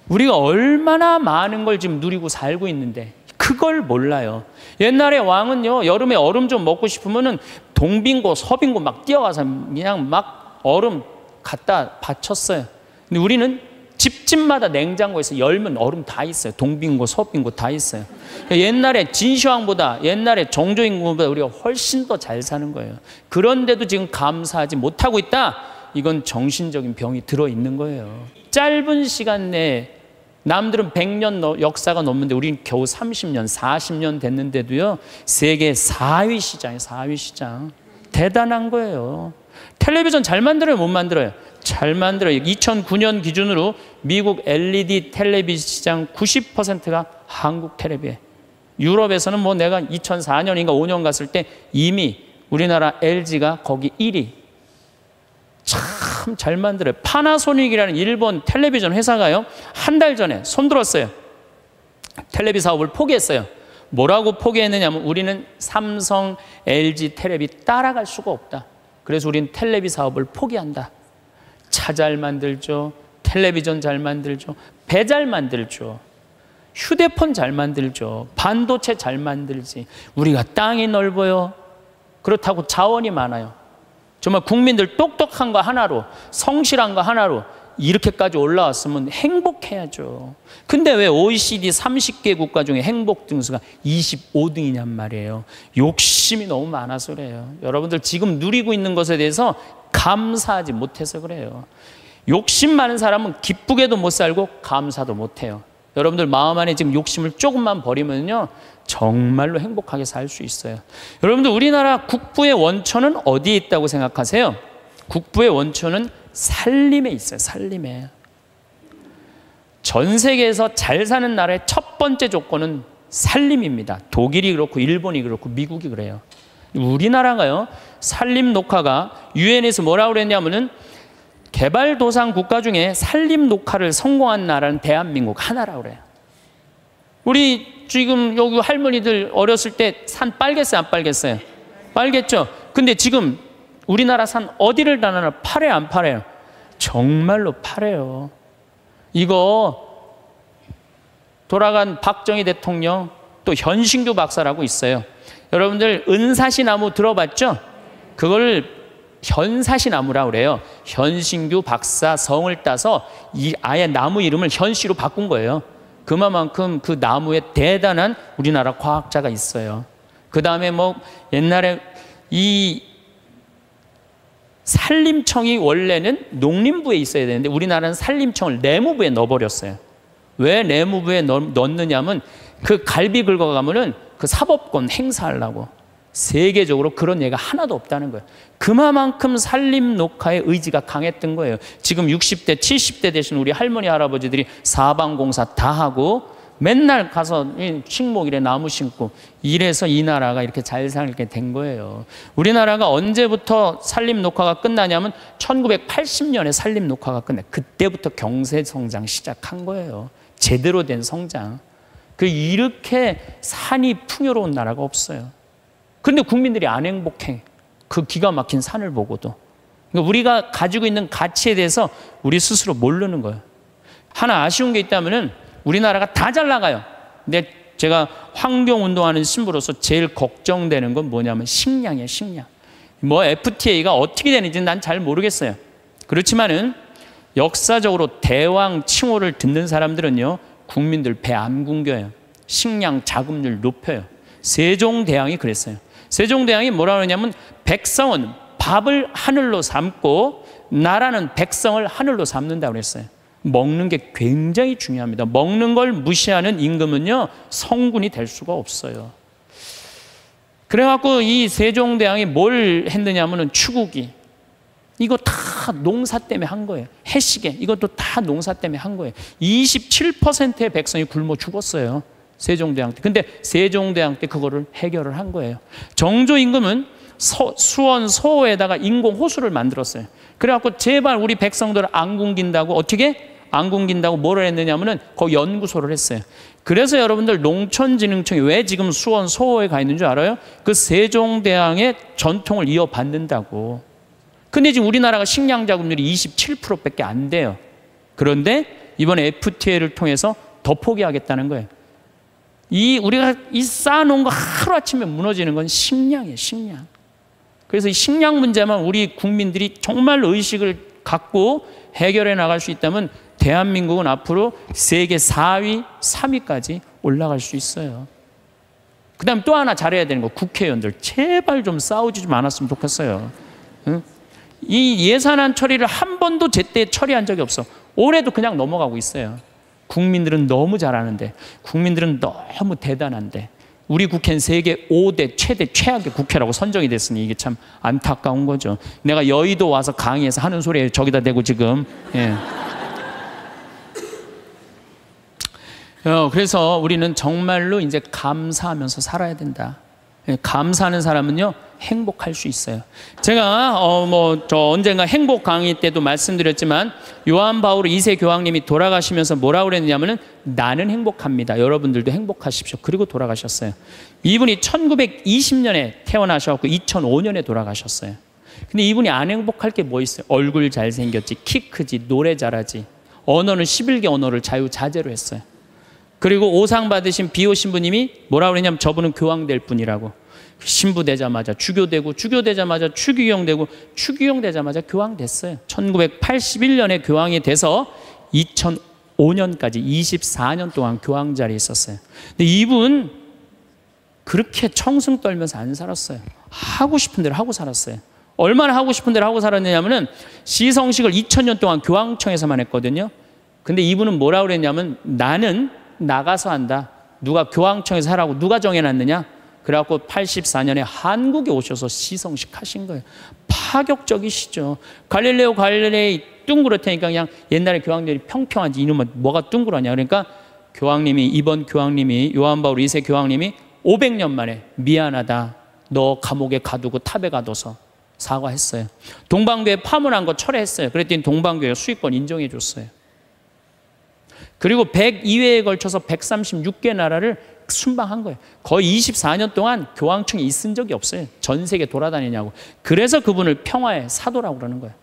우리가 얼마나 많은 걸 지금 누리고 살고 있는데 그걸 몰라요. 옛날에 왕은요 여름에 얼음 좀 먹고 싶으면은 동빙고 서빙고 막 뛰어가서 그냥 막 얼음 갖다 바쳤어요. 근데 우리는 집집마다 냉장고에서 열면 얼음 다 있어요. 동빙고 서빙고 다 있어요. 옛날에 진시황보다 옛날에 정조임금보다 우리가 훨씬 더 잘 사는 거예요. 그런데도 지금 감사하지 못하고 있다. 이건 정신적인 병이 들어있는 거예요. 짧은 시간 내에 남들은 100년 역사가 넘는데 우리는 겨우 30년, 40년 됐는데도요. 세계 4위 시장이에요. 4위 시장. 대단한 거예요. 텔레비전 잘 만들어요? 못 만들어요? 잘 만들어요. 2009년 기준으로 미국 LED 텔레비전 시장 90%가 한국 텔레비예요. 유럽에서는 뭐 내가 2004년인가 5년 갔을 때 이미 우리나라 LG가 거기 1위. 참 잘 만들어요. 파나소닉이라는 일본 텔레비전 회사가요. 한 달 전에 손들었어요. 텔레비 사업을 포기했어요. 뭐라고 포기했느냐면 우리는 삼성, LG 텔레비 따라갈 수가 없다. 그래서 우리는 텔레비 사업을 포기한다. 차 잘 만들죠. 텔레비전 잘 만들죠. 배 잘 만들죠. 휴대폰 잘 만들죠. 반도체 잘 만들지. 우리가 땅이 넓어요. 그렇다고 자원이 많아요. 정말 국민들 똑똑한 거 하나로 성실한 거 하나로 이렇게까지 올라왔으면 행복해야죠. 근데 왜 OECD 30개 국가 중에 행복 등수가 25등이냔 말이에요. 욕심이 너무 많아서 그래요. 여러분들 지금 누리고 있는 것에 대해서 감사하지 못해서 그래요. 욕심 많은 사람은 기쁘게도 못 살고 감사도 못해요. 여러분들 마음 안에 지금 욕심을 조금만 버리면요 정말로 행복하게 살 수 있어요. 여러분들 우리나라 국부의 원천은 어디에 있다고 생각하세요? 국부의 원천은 살림에 있어요. 살림에. 전 세계에서 잘 사는 나라의 첫 번째 조건은 살림입니다. 독일이 그렇고 일본이 그렇고 미국이 그래요. 우리나라가요 살림 녹화가 유엔에서 뭐라고 그랬냐면은 개발도상 국가 중에 살림 녹화를 성공한 나라는 대한민국 하나라고 그래요. 우리 지금 여기 할머니들 어렸을 때 산 빨겠어요? 안 빨겠어요? 빨겠죠? 근데 지금 우리나라 산 어디를 다나나 팔아요? 안 팔아요? 정말로 팔아요. 이거 돌아간 박정희 대통령 또 현신규 박사라고 있어요. 여러분들 은사시나무 들어봤죠? 그걸 현사시나무라고 그래요. 현신규 박사 성을 따서 아예 나무 이름을 현씨로 바꾼 거예요. 그만큼 그 나무에 대단한 우리나라 과학자가 있어요. 그 다음에 뭐 옛날에 이 산림청이 원래는 농림부에 있어야 되는데 우리나라는 산림청을 내무부에 넣어버렸어요. 왜 내무부에 넣느냐면 그 갈비 긁어가면은 그 사법권 행사하려고. 세계적으로 그런 예가 하나도 없다는 거예요. 그만큼 산림 녹화의 의지가 강했던 거예요. 지금 60대, 70대 되신 우리 할머니, 할아버지들이 사방공사 다 하고 맨날 가서 식목일에 나무 심고 이래서 이 나라가 이렇게 잘 살게 된 거예요. 우리나라가 언제부터 산림 녹화가 끝나냐면 1980년에 산림 녹화가 끝나. 그때부터 경제 성장 시작한 거예요. 제대로 된 성장. 이렇게 산이 풍요로운 나라가 없어요. 그런데 국민들이 안 행복해. 그 기가 막힌 산을 보고도. 그러니까 우리가 가지고 있는 가치에 대해서 우리 스스로 모르는 거예요. 하나 아쉬운 게 있다면은 우리나라가 다 잘 나가요. 근데 제가 환경운동하는 신부로서 제일 걱정되는 건 뭐냐면 식량이에요, 식량. 뭐 FTA가 어떻게 되는지는 난 잘 모르겠어요. 그렇지만은 역사적으로 대왕 칭호를 듣는 사람들은요, 국민들 배 안 굶겨요. 식량 자급률 높여요. 세종대왕이 그랬어요. 세종대왕이 뭐라 그러냐면 백성은 밥을 하늘로 삼고 나라는 백성을 하늘로 삼는다고 그랬어요. 먹는 게 굉장히 중요합니다. 먹는 걸 무시하는 임금은요, 성군이 될 수가 없어요. 그래갖고 이 세종대왕이 뭘 했느냐면은 추구기. 이거 다 농사 때문에 한 거예요. 해시계. 이것도 다 농사 때문에 한 거예요. 27%의 백성이 굶어 죽었어요. 세종대왕 때. 근데 세종대왕 때 그거를 해결을 한 거예요. 정조 임금은 수원 소호에다가 인공 호수를 만들었어요. 그래갖고 제발 우리 백성들 안 굶긴다고 어떻게? 안 굶긴다고 뭐를 했느냐면은 거기 연구소를 했어요. 그래서 여러분들 농촌진흥청이 왜 지금 수원 소호에 가 있는 줄 알아요? 그 세종대왕의 전통을 이어받는다고. 근데 지금 우리나라가 식량 자급률이 27%밖에 안 돼요. 그런데 이번에 FTA를 통해서 더 포기하겠다는 거예요. 우리가 쌓아놓은 거 하루아침에 무너지는 건 식량이에요, 식량. 그래서 이 식량 문제만 우리 국민들이 정말 의식을 갖고 해결해 나갈 수 있다면 대한민국은 앞으로 세계 4위, 3위까지 올라갈 수 있어요. 그 다음에 또 하나 잘해야 되는 거, 국회의원들 제발 좀 싸우지 좀 않았으면 좋겠어요. 응? 이 예산안 처리를 한 번도 제때 처리한 적이 없어. 올해도 그냥 넘어가고 있어요. 국민들은 너무 잘하는데, 국민들은 너무 대단한데, 우리 국회는 세계 5대 최대 최악의 국회라고 선정이 됐으니 이게 참 안타까운 거죠. 내가 여의도 와서 강의해서 하는 소리에 저기다 대고 지금. 예. 그래서 우리는 정말로 이제 감사하면서 살아야 된다. 감사하는 사람은요, 행복할 수 있어요. 제가 언젠가 행복 강의 때도 말씀드렸지만 요한 바오로 2세 교황님이 돌아가시면서 뭐라고 그랬냐면은 나는 행복합니다. 여러분들도 행복하십시오. 그리고 돌아가셨어요. 이분이 1920년에 태어나셔서 2005년에 돌아가셨어요. 근데 이분이 안 행복할 게 뭐 있어요? 얼굴 잘생겼지, 키 크지, 노래 잘하지, 언어는 11개 언어를 자유자재로 했어요. 그리고 오상 받으신 비오 신부님이 뭐라고 그랬냐면 저분은 교황 될 분이라고. 신부 되자마자 주교되고, 주교되자마자 추기경 되고, 추기경 되자마자 교황 됐어요. 1981년에 교황이 돼서 2005년까지 24년 동안 교황 자리에 있었어요. 근데 이분 그렇게 청승 떨면서 안 살았어요. 하고 싶은 대로 하고 살았어요. 얼마나 하고 싶은 대로 하고 살았느냐면은 시성식을 2000년 동안 교황청에서만 했거든요. 근데 이분은 뭐라고 그랬냐면 나는 나가서 한다. 누가 교황청에서 하라고 누가 정해놨느냐? 그래갖고 84년에 한국에 오셔서 시성식 하신 거예요. 파격적이시죠. 갈릴레오 갈릴레이 둥그렇다니까 그냥 옛날에 교황들이 평평한지 이놈은 뭐가 둥그러냐. 그러니까 이번 교황님이 요한 바오로 2세 교황님이 500년 만에 미안하다. 너 감옥에 가두고 탑에 가둬서 사과했어요. 동방교회 파문한 거 철회했어요. 그랬더니 동방교회가 수익권 인정해 줬어요. 그리고 102회에 걸쳐서 136개 나라를 순방한 거예요. 거의 24년 동안 교황청에 있은 적이 없어요. 전 세계 돌아다니냐고. 그래서 그분을 평화의 사도라고 그러는 거예요.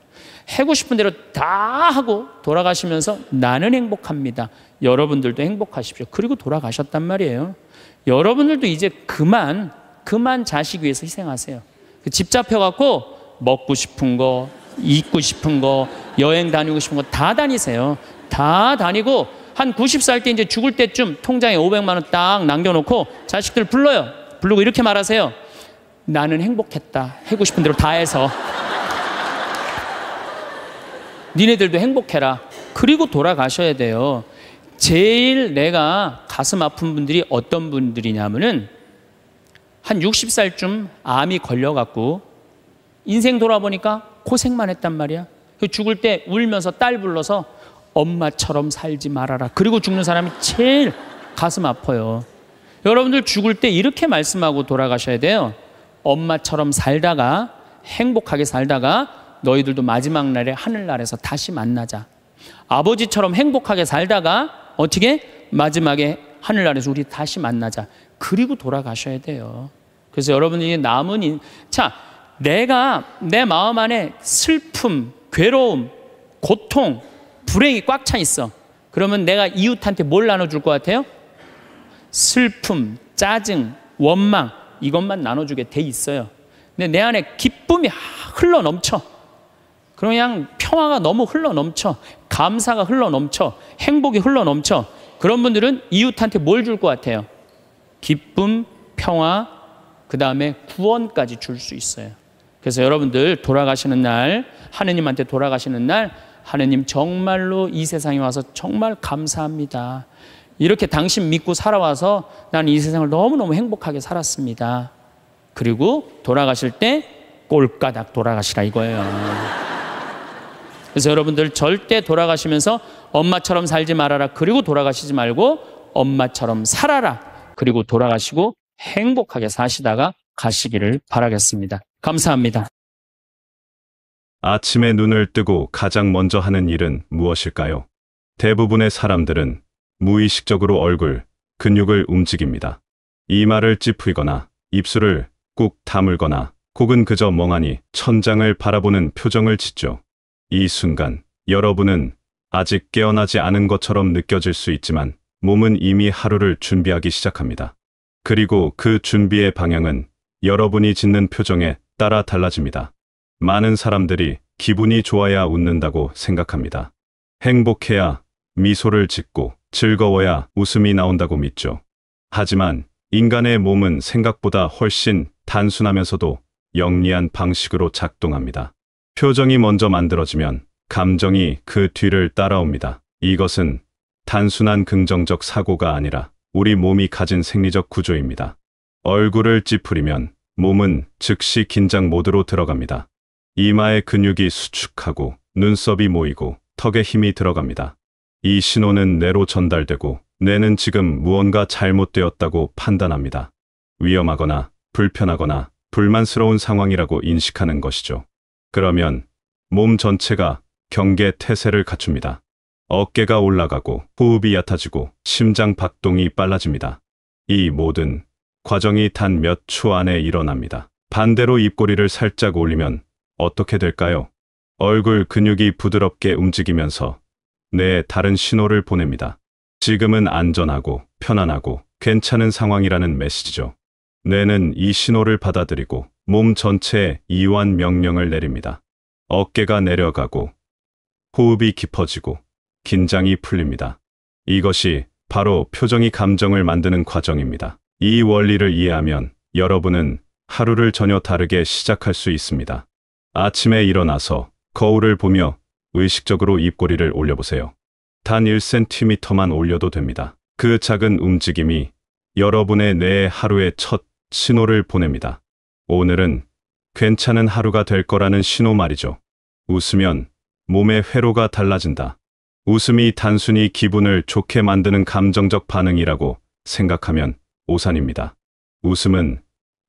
하고 싶은 대로 다 하고 돌아가시면서 나는 행복합니다. 여러분들도 행복하십시오. 그리고 돌아가셨단 말이에요. 여러분들도 이제 그만 자식 위해서 희생하세요. 집 잡혀갖고 먹고 싶은 거, 입고 싶은 거, 여행 다니고 싶은 거 다 다니세요. 다 다니고 한 90살 때 이제 죽을 때쯤 통장에 500만 원 딱 남겨놓고 자식들 불러요. 부르고 이렇게 말하세요. 나는 행복했다. 하고 싶은 대로 다 해서. 니네들도 행복해라. 그리고 돌아가셔야 돼요. 제일 내가 가슴 아픈 분들이 어떤 분들이냐면은 한 60살쯤 암이 걸려갖고 인생 돌아보니까 고생만 했단 말이야. 죽을 때 울면서 딸 불러서 엄마처럼 살지 말아라. 그리고 죽는 사람이 제일 가슴 아파요. 여러분들 죽을 때 이렇게 말씀하고 돌아가셔야 돼요. 엄마처럼 살다가 행복하게 살다가 너희들도 마지막 날에 하늘나라에서 다시 만나자. 아버지처럼 행복하게 살다가 어떻게? 마지막에 하늘나라에서 우리 다시 만나자. 그리고 돌아가셔야 돼요. 그래서 여러분들이 자, 내가 내 마음 안에 슬픔, 괴로움, 고통, 불행이 꽉 차 있어. 그러면 내가 이웃한테 뭘 나눠줄 것 같아요? 슬픔, 짜증, 원망, 이것만 나눠주게 돼 있어요. 근데 내 안에 기쁨이 흘러 넘쳐. 그냥 평화가 너무 흘러 넘쳐. 감사가 흘러 넘쳐. 행복이 흘러 넘쳐. 그런 분들은 이웃한테 뭘 줄 것 같아요? 기쁨, 평화, 그 다음에 구원까지 줄 수 있어요. 그래서 여러분들 돌아가시는 날, 하느님한테 돌아가시는 날, 하느님 정말로 이 세상에 와서 정말 감사합니다. 이렇게 당신 믿고 살아와서 나는 이 세상을 너무너무 행복하게 살았습니다. 그리고 돌아가실 때 꼴까닥 돌아가시라 이거예요. 그래서 여러분들 절대 돌아가시면서 엄마처럼 살지 말아라. 그리고 돌아가시지 말고 엄마처럼 살아라. 그리고 돌아가시고 행복하게 사시다가 가시기를 바라겠습니다. 감사합니다. 아침에 눈을 뜨고 가장 먼저 하는 일은 무엇일까요? 대부분의 사람들은 무의식적으로 얼굴, 근육을 움직입니다. 이마를 찌푸리거나 입술을 꾹 다물거나 혹은 그저 멍하니 천장을 바라보는 표정을 짓죠. 이 순간 여러분은 아직 깨어나지 않은 것처럼 느껴질 수 있지만 몸은 이미 하루를 준비하기 시작합니다. 그리고 그 준비의 방향은 여러분이 짓는 표정에 따라 달라집니다. 많은 사람들이 기분이 좋아야 웃는다고 생각합니다. 행복해야 미소를 짓고 즐거워야 웃음이 나온다고 믿죠. 하지만 인간의 몸은 생각보다 훨씬 단순하면서도 영리한 방식으로 작동합니다. 표정이 먼저 만들어지면 감정이 그 뒤를 따라옵니다. 이것은 단순한 긍정적 사고가 아니라 우리 몸이 가진 생리적 구조입니다. 얼굴을 찌푸리면 몸은 즉시 긴장 모드로 들어갑니다. 이마의 근육이 수축하고 눈썹이 모이고 턱에 힘이 들어갑니다. 이 신호는 뇌로 전달되고 뇌는 지금 무언가 잘못되었다고 판단합니다. 위험하거나 불편하거나 불만스러운 상황이라고 인식하는 것이죠. 그러면 몸 전체가 경계 태세를 갖춥니다. 어깨가 올라가고 호흡이 얕아지고 심장 박동이 빨라집니다. 이 모든 과정이 단 몇 초 안에 일어납니다. 반대로 입꼬리를 살짝 올리면 어떻게 될까요? 얼굴 근육이 부드럽게 움직이면서 뇌에 다른 신호를 보냅니다. 지금은 안전하고 편안하고 괜찮은 상황이라는 메시지죠. 뇌는 이 신호를 받아들이고 몸 전체에 이완 명령을 내립니다. 어깨가 내려가고 호흡이 깊어지고 긴장이 풀립니다. 이것이 바로 표정이 감정을 만드는 과정입니다. 이 원리를 이해하면 여러분은 하루를 전혀 다르게 시작할 수 있습니다. 아침에 일어나서 거울을 보며 의식적으로 입꼬리를 올려보세요. 단 1cm만 올려도 됩니다. 그 작은 움직임이 여러분의 뇌에 하루의 첫 신호를 보냅니다. 오늘은 괜찮은 하루가 될 거라는 신호 말이죠. 웃으면 몸의 회로가 달라진다. 웃음이 단순히 기분을 좋게 만드는 감정적 반응이라고 생각하면 오산입니다. 웃음은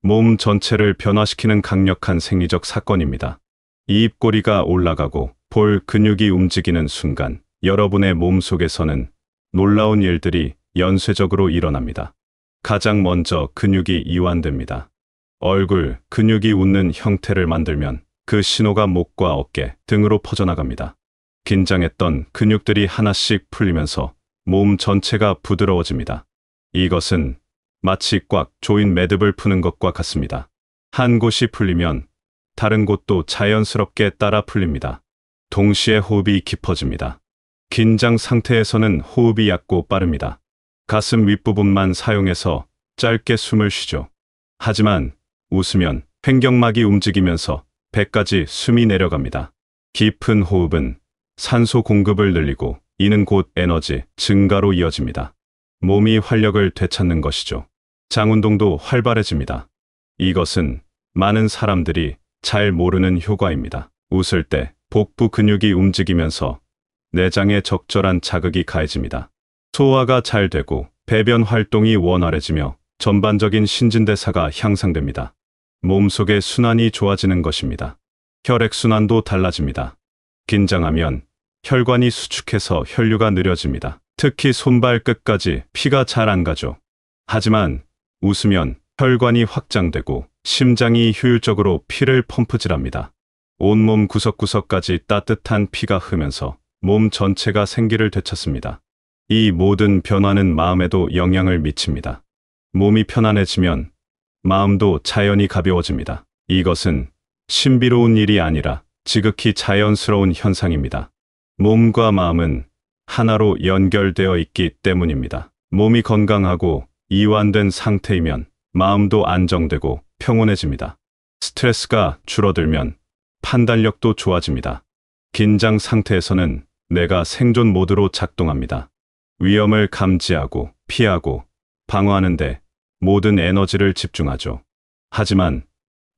몸 전체를 변화시키는 강력한 생리적 사건입니다. 입꼬리가 올라가고 볼 근육이 움직이는 순간 여러분의 몸 속에서는 놀라운 일들이 연쇄적으로 일어납니다. 가장 먼저 근육이 이완됩니다. 얼굴 근육이 웃는 형태를 만들면 그 신호가 목과 어깨 등으로 퍼져나갑니다. 긴장했던 근육들이 하나씩 풀리면서 몸 전체가 부드러워집니다. 이것은 마치 꽉 조인 매듭을 푸는 것과 같습니다. 한 곳이 풀리면 다른 곳도 자연스럽게 따라 풀립니다. 동시에 호흡이 깊어집니다. 긴장 상태에서는 호흡이 얕고 빠릅니다. 가슴 윗부분만 사용해서 짧게 숨을 쉬죠. 하지만 웃으면 횡격막이 움직이면서 배까지 숨이 내려갑니다. 깊은 호흡은 산소 공급을 늘리고 이는 곧 에너지 증가로 이어집니다. 몸이 활력을 되찾는 것이죠. 장운동도 활발해집니다. 이것은 많은 사람들이 잘 모르는 효과입니다. 웃을 때 복부 근육이 움직이면서 내장에 적절한 자극이 가해집니다. 소화가 잘 되고 배변 활동이 원활해지며 전반적인 신진대사가 향상됩니다. 몸속의 순환이 좋아지는 것입니다. 혈액순환도 달라집니다. 긴장하면 혈관이 수축해서 혈류가 느려집니다. 특히 손발 끝까지 피가 잘 안 가죠. 하지만 웃으면 혈관이 확장되고 심장이 효율적으로 피를 펌프질합니다. 온몸 구석구석까지 따뜻한 피가 흐면서 몸 전체가 생기를 되찾습니다. 이 모든 변화는 마음에도 영향을 미칩니다. 몸이 편안해지면 마음도 자연히 가벼워집니다. 이것은 신비로운 일이 아니라 지극히 자연스러운 현상입니다. 몸과 마음은 하나로 연결되어 있기 때문입니다. 몸이 건강하고 이완된 상태이면 마음도 안정되고 평온해집니다. 스트레스가 줄어들면 판단력도 좋아집니다. 긴장 상태에서는 뇌가 생존 모드로 작동합니다. 위험을 감지하고 피하고 방어하는데 모든 에너지를 집중하죠. 하지만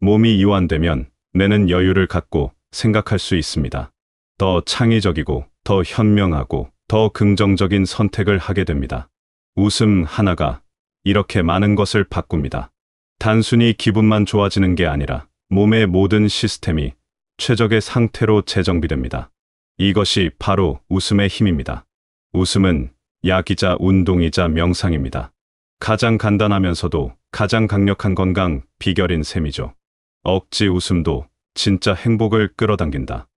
몸이 이완되면 뇌는 여유를 갖고 생각할 수 있습니다. 더 창의적이고 더 현명하고 더 긍정적인 선택을 하게 됩니다. 웃음 하나가 이렇게 많은 것을 바꿉니다. 단순히 기분만 좋아지는 게 아니라 몸의 모든 시스템이 최적의 상태로 재정비됩니다. 이것이 바로 웃음의 힘입니다. 웃음은 약이자 운동이자 명상입니다. 가장 간단하면서도 가장 강력한 건강 비결인 셈이죠. 억지 웃음도 진짜 행복을 끌어당긴다.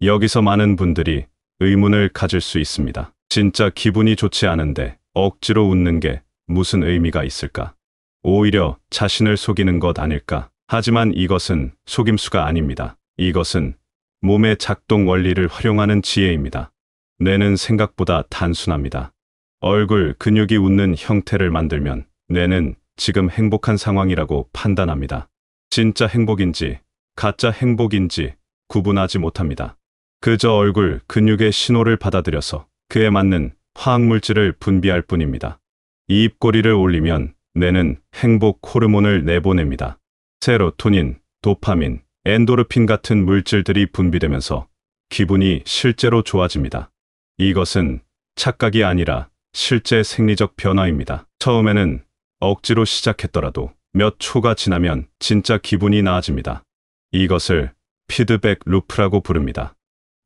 여기서 많은 분들이 의문을 가질 수 있습니다. 진짜 기분이 좋지 않은데 억지로 웃는 게 무슨 의미가 있을까? 오히려 자신을 속이는 것 아닐까? 하지만 이것은 속임수가 아닙니다. 이것은 몸의 작동 원리를 활용하는 지혜입니다. 뇌는 생각보다 단순합니다. 얼굴 근육이 웃는 형태를 만들면 뇌는 지금 행복한 상황이라고 판단합니다. 진짜 행복인지 가짜 행복인지 구분하지 못합니다. 그저 얼굴 근육의 신호를 받아들여서 그에 맞는 화학물질을 분비할 뿐입니다. 입꼬리를 올리면 뇌는 행복 호르몬을 내보냅니다. 세로토닌, 도파민, 엔도르핀 같은 물질들이 분비되면서 기분이 실제로 좋아집니다. 이것은 착각이 아니라 실제 생리적 변화입니다. 처음에는 억지로 시작했더라도 몇 초가 지나면 진짜 기분이 나아집니다. 이것을 피드백 루프라고 부릅니다.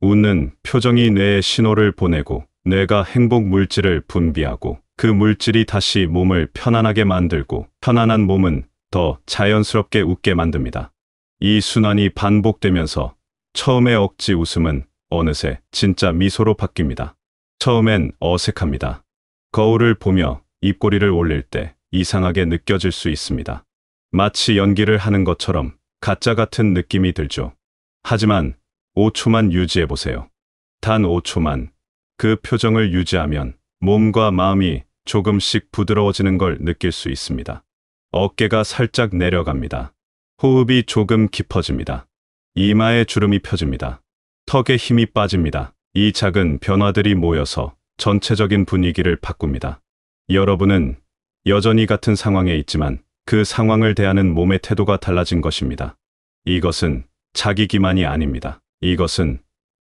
웃는 표정이 뇌에 신호를 보내고 뇌가 행복 물질을 분비하고 그 물질이 다시 몸을 편안하게 만들고 편안한 몸은 더 자연스럽게 웃게 만듭니다. 이 순환이 반복되면서 처음의 억지 웃음은 어느새 진짜 미소로 바뀝니다. 처음엔 어색합니다. 거울을 보며 입꼬리를 올릴 때 이상하게 느껴질 수 있습니다. 마치 연기를 하는 것처럼 가짜 같은 느낌이 들죠. 하지만 5초만 유지해보세요. 단 5초만 그 표정을 유지하면 몸과 마음이 조금씩 부드러워지는 걸 느낄 수 있습니다. 어깨가 살짝 내려갑니다. 호흡이 조금 깊어집니다. 이마에 주름이 펴집니다. 턱에 힘이 빠집니다. 이 작은 변화들이 모여서 전체적인 분위기를 바꿉니다. 여러분은 여전히 같은 상황에 있지만 그 상황을 대하는 몸의 태도가 달라진 것입니다. 이것은 자기 기만이 아닙니다. 이것은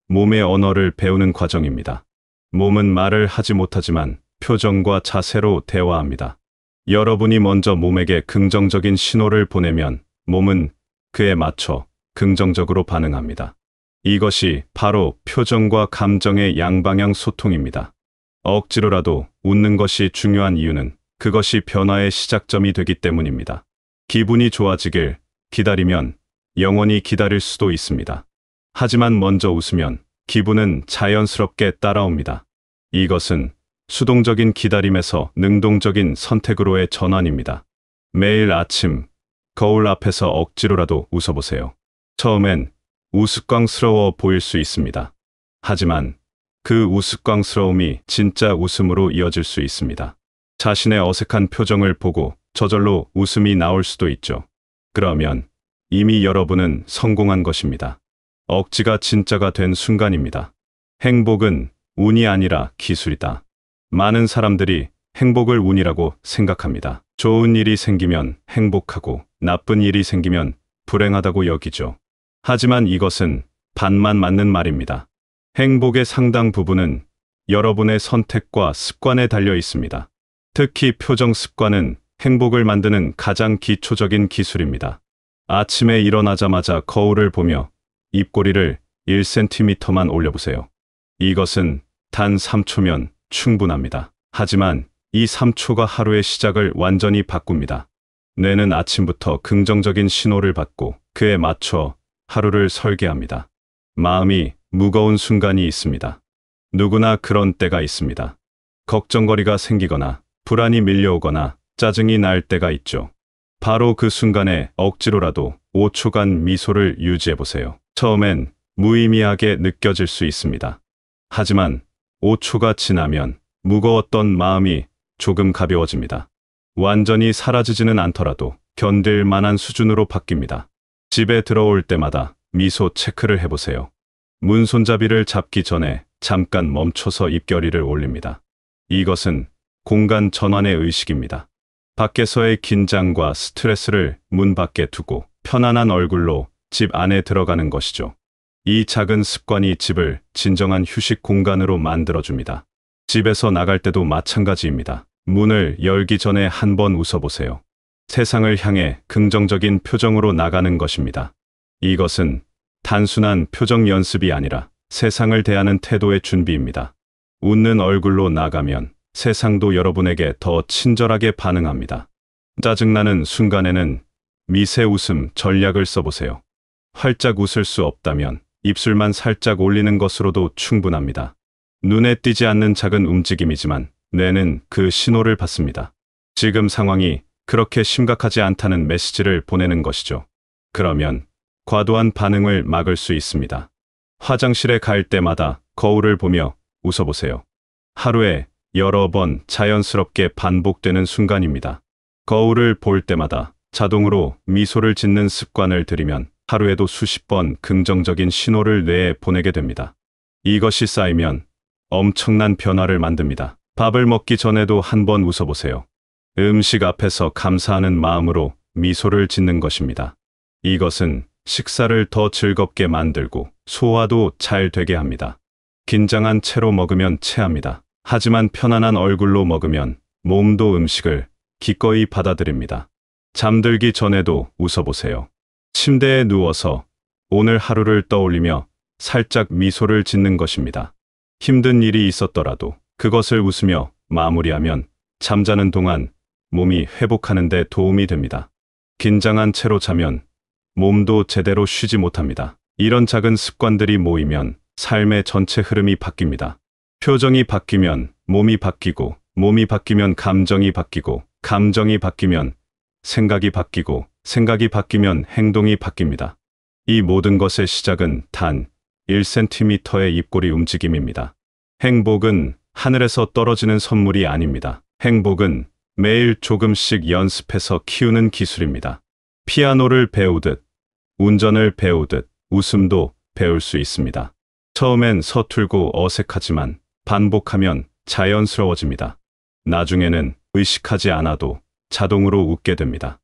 몸의 언어를 배우는 과정입니다. 몸은 말을 하지 못하지만 표정과 자세로 대화합니다. 여러분이 먼저 몸에게 긍정적인 신호를 보내면 몸은 그에 맞춰 긍정적으로 반응합니다. 이것이 바로 표정과 감정의 양방향 소통입니다. 억지로라도 웃는 것이 중요한 이유는 그것이 변화의 시작점이 되기 때문입니다. 기분이 좋아지길 기다리면 영원히 기다릴 수도 있습니다. 하지만 먼저 웃으면 기분은 자연스럽게 따라옵니다. 이것은 수동적인 기다림에서 능동적인 선택으로의 전환입니다. 매일 아침 거울 앞에서 억지로라도 웃어보세요. 처음엔 우스꽝스러워 보일 수 있습니다. 하지만 그 우스꽝스러움이 진짜 웃음으로 이어질 수 있습니다. 자신의 어색한 표정을 보고 저절로 웃음이 나올 수도 있죠. 그러면 이미 여러분은 성공한 것입니다. 억지가 진짜가 된 순간입니다. 행복은 운이 아니라 기술이다. 많은 사람들이 행복을 운이라고 생각합니다. 좋은 일이 생기면 행복하고 나쁜 일이 생기면 불행하다고 여기죠. 하지만 이것은 반만 맞는 말입니다. 행복의 상당 부분은 여러분의 선택과 습관에 달려 있습니다. 특히 표정 습관은 행복을 만드는 가장 기초적인 기술입니다. 아침에 일어나자마자 거울을 보며 입꼬리를 1cm만 올려보세요. 이것은 단 3초면 충분합니다. 하지만 이 3초가 하루의 시작을 완전히 바꿉니다. 뇌는 아침부터 긍정적인 신호를 받고 그에 맞춰 하루를 설계합니다. 마음이 무거운 순간이 있습니다. 누구나 그런 때가 있습니다. 걱정거리가 생기거나 불안이 밀려오거나 짜증이 날 때가 있죠. 바로 그 순간에 억지로라도 5초간 미소를 유지해보세요. 처음엔 무의미하게 느껴질 수 있습니다. 하지만 5초가 지나면 무거웠던 마음이 조금 가벼워집니다. 완전히 사라지지는 않더라도 견딜 만한 수준으로 바뀝니다. 집에 들어올 때마다 미소 체크를 해보세요. 문 손잡이를 잡기 전에 잠깐 멈춰서 입결의를 올립니다. 이것은 공간 전환의 의식입니다. 밖에서의 긴장과 스트레스를 문 밖에 두고 편안한 얼굴로 집 안에 들어가는 것이죠. 이 작은 습관이 집을 진정한 휴식 공간으로 만들어줍니다. 집에서 나갈 때도 마찬가지입니다. 문을 열기 전에 한번 웃어보세요. 세상을 향해 긍정적인 표정으로 나가는 것입니다. 이것은 단순한 표정 연습이 아니라 세상을 대하는 태도의 준비입니다. 웃는 얼굴로 나가면 세상도 여러분에게 더 친절하게 반응합니다. 짜증나는 순간에는 미세 웃음 전략을 써보세요. 활짝 웃을 수 없다면 입술만 살짝 올리는 것으로도 충분합니다. 눈에 띄지 않는 작은 움직임이지만 뇌는 그 신호를 받습니다. 지금 상황이 그렇게 심각하지 않다는 메시지를 보내는 것이죠. 그러면 과도한 반응을 막을 수 있습니다. 화장실에 갈 때마다 거울을 보며 웃어보세요. 하루에 여러 번 자연스럽게 반복되는 순간입니다. 거울을 볼 때마다 자동으로 미소를 짓는 습관을 들이면 하루에도 수십 번 긍정적인 신호를 뇌에 보내게 됩니다. 이것이 쌓이면 엄청난 변화를 만듭니다. 밥을 먹기 전에도 한번 웃어보세요. 음식 앞에서 감사하는 마음으로 미소를 짓는 것입니다. 이것은 식사를 더 즐겁게 만들고 소화도 잘 되게 합니다. 긴장한 채로 먹으면 체합니다. 하지만 편안한 얼굴로 먹으면 몸도 음식을 기꺼이 받아들입니다. 잠들기 전에도 웃어보세요. 침대에 누워서 오늘 하루를 떠올리며 살짝 미소를 짓는 것입니다. 힘든 일이 있었더라도 그것을 웃으며 마무리하면 잠자는 동안 몸이 회복하는 데 도움이 됩니다. 긴장한 채로 자면 몸도 제대로 쉬지 못합니다. 이런 작은 습관들이 모이면 삶의 전체 흐름이 바뀝니다. 표정이 바뀌면 몸이 바뀌고, 몸이 바뀌면 감정이 바뀌고, 감정이 바뀌면 생각이 바뀌고, 생각이 바뀌면 행동이 바뀝니다. 이 모든 것의 시작은 단 1cm의 입꼬리 움직임입니다. 행복은 하늘에서 떨어지는 선물이 아닙니다. 행복은 매일 조금씩 연습해서 키우는 기술입니다. 피아노를 배우듯, 운전을 배우듯, 웃음도 배울 수 있습니다. 처음엔 서툴고 어색하지만 반복하면 자연스러워집니다. 나중에는 의식하지 않아도 자동으로 웃게 됩니다.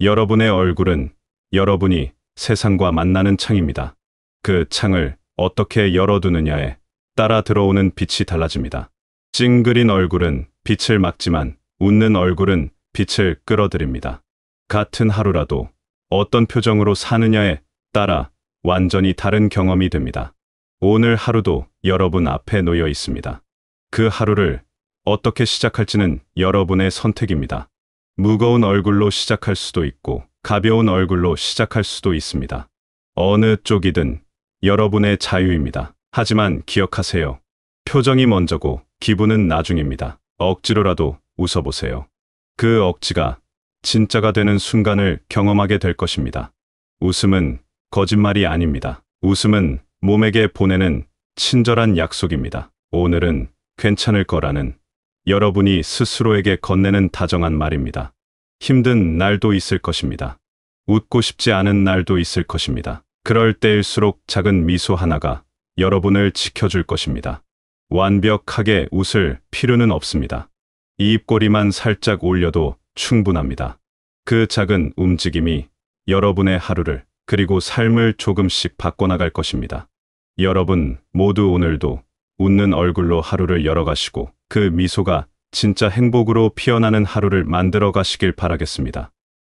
여러분의 얼굴은 여러분이 세상과 만나는 창입니다. 그 창을 어떻게 열어두느냐에 따라 들어오는 빛이 달라집니다. 찡그린 얼굴은 빛을 막지만 웃는 얼굴은 빛을 끌어들입니다. 같은 하루라도 어떤 표정으로 사느냐에 따라 완전히 다른 경험이 됩니다. 오늘 하루도 여러분 앞에 놓여 있습니다. 그 하루를 어떻게 시작할지는 여러분의 선택입니다. 무거운 얼굴로 시작할 수도 있고 가벼운 얼굴로 시작할 수도 있습니다. 어느 쪽이든 여러분의 자유입니다. 하지만 기억하세요. 표정이 먼저고 기분은 나중입니다. 억지로라도 웃어보세요. 그 억지가 진짜가 되는 순간을 경험하게 될 것입니다. 웃음은 거짓말이 아닙니다. 웃음은 몸에게 보내는 친절한 약속입니다. 오늘은 괜찮을 거라는 여러분이 스스로에게 건네는 다정한 말입니다. 힘든 날도 있을 것입니다. 웃고 싶지 않은 날도 있을 것입니다. 그럴 때일수록 작은 미소 하나가 여러분을 지켜줄 것입니다. 완벽하게 웃을 필요는 없습니다. 입꼬리만 살짝 올려도 충분합니다. 그 작은 움직임이 여러분의 하루를 그리고 삶을 조금씩 바꿔나갈 것입니다. 여러분 모두 오늘도 웃는 얼굴로 하루를 열어가시고 그 미소가 진짜 행복으로 피어나는 하루를 만들어 가시길 바라겠습니다.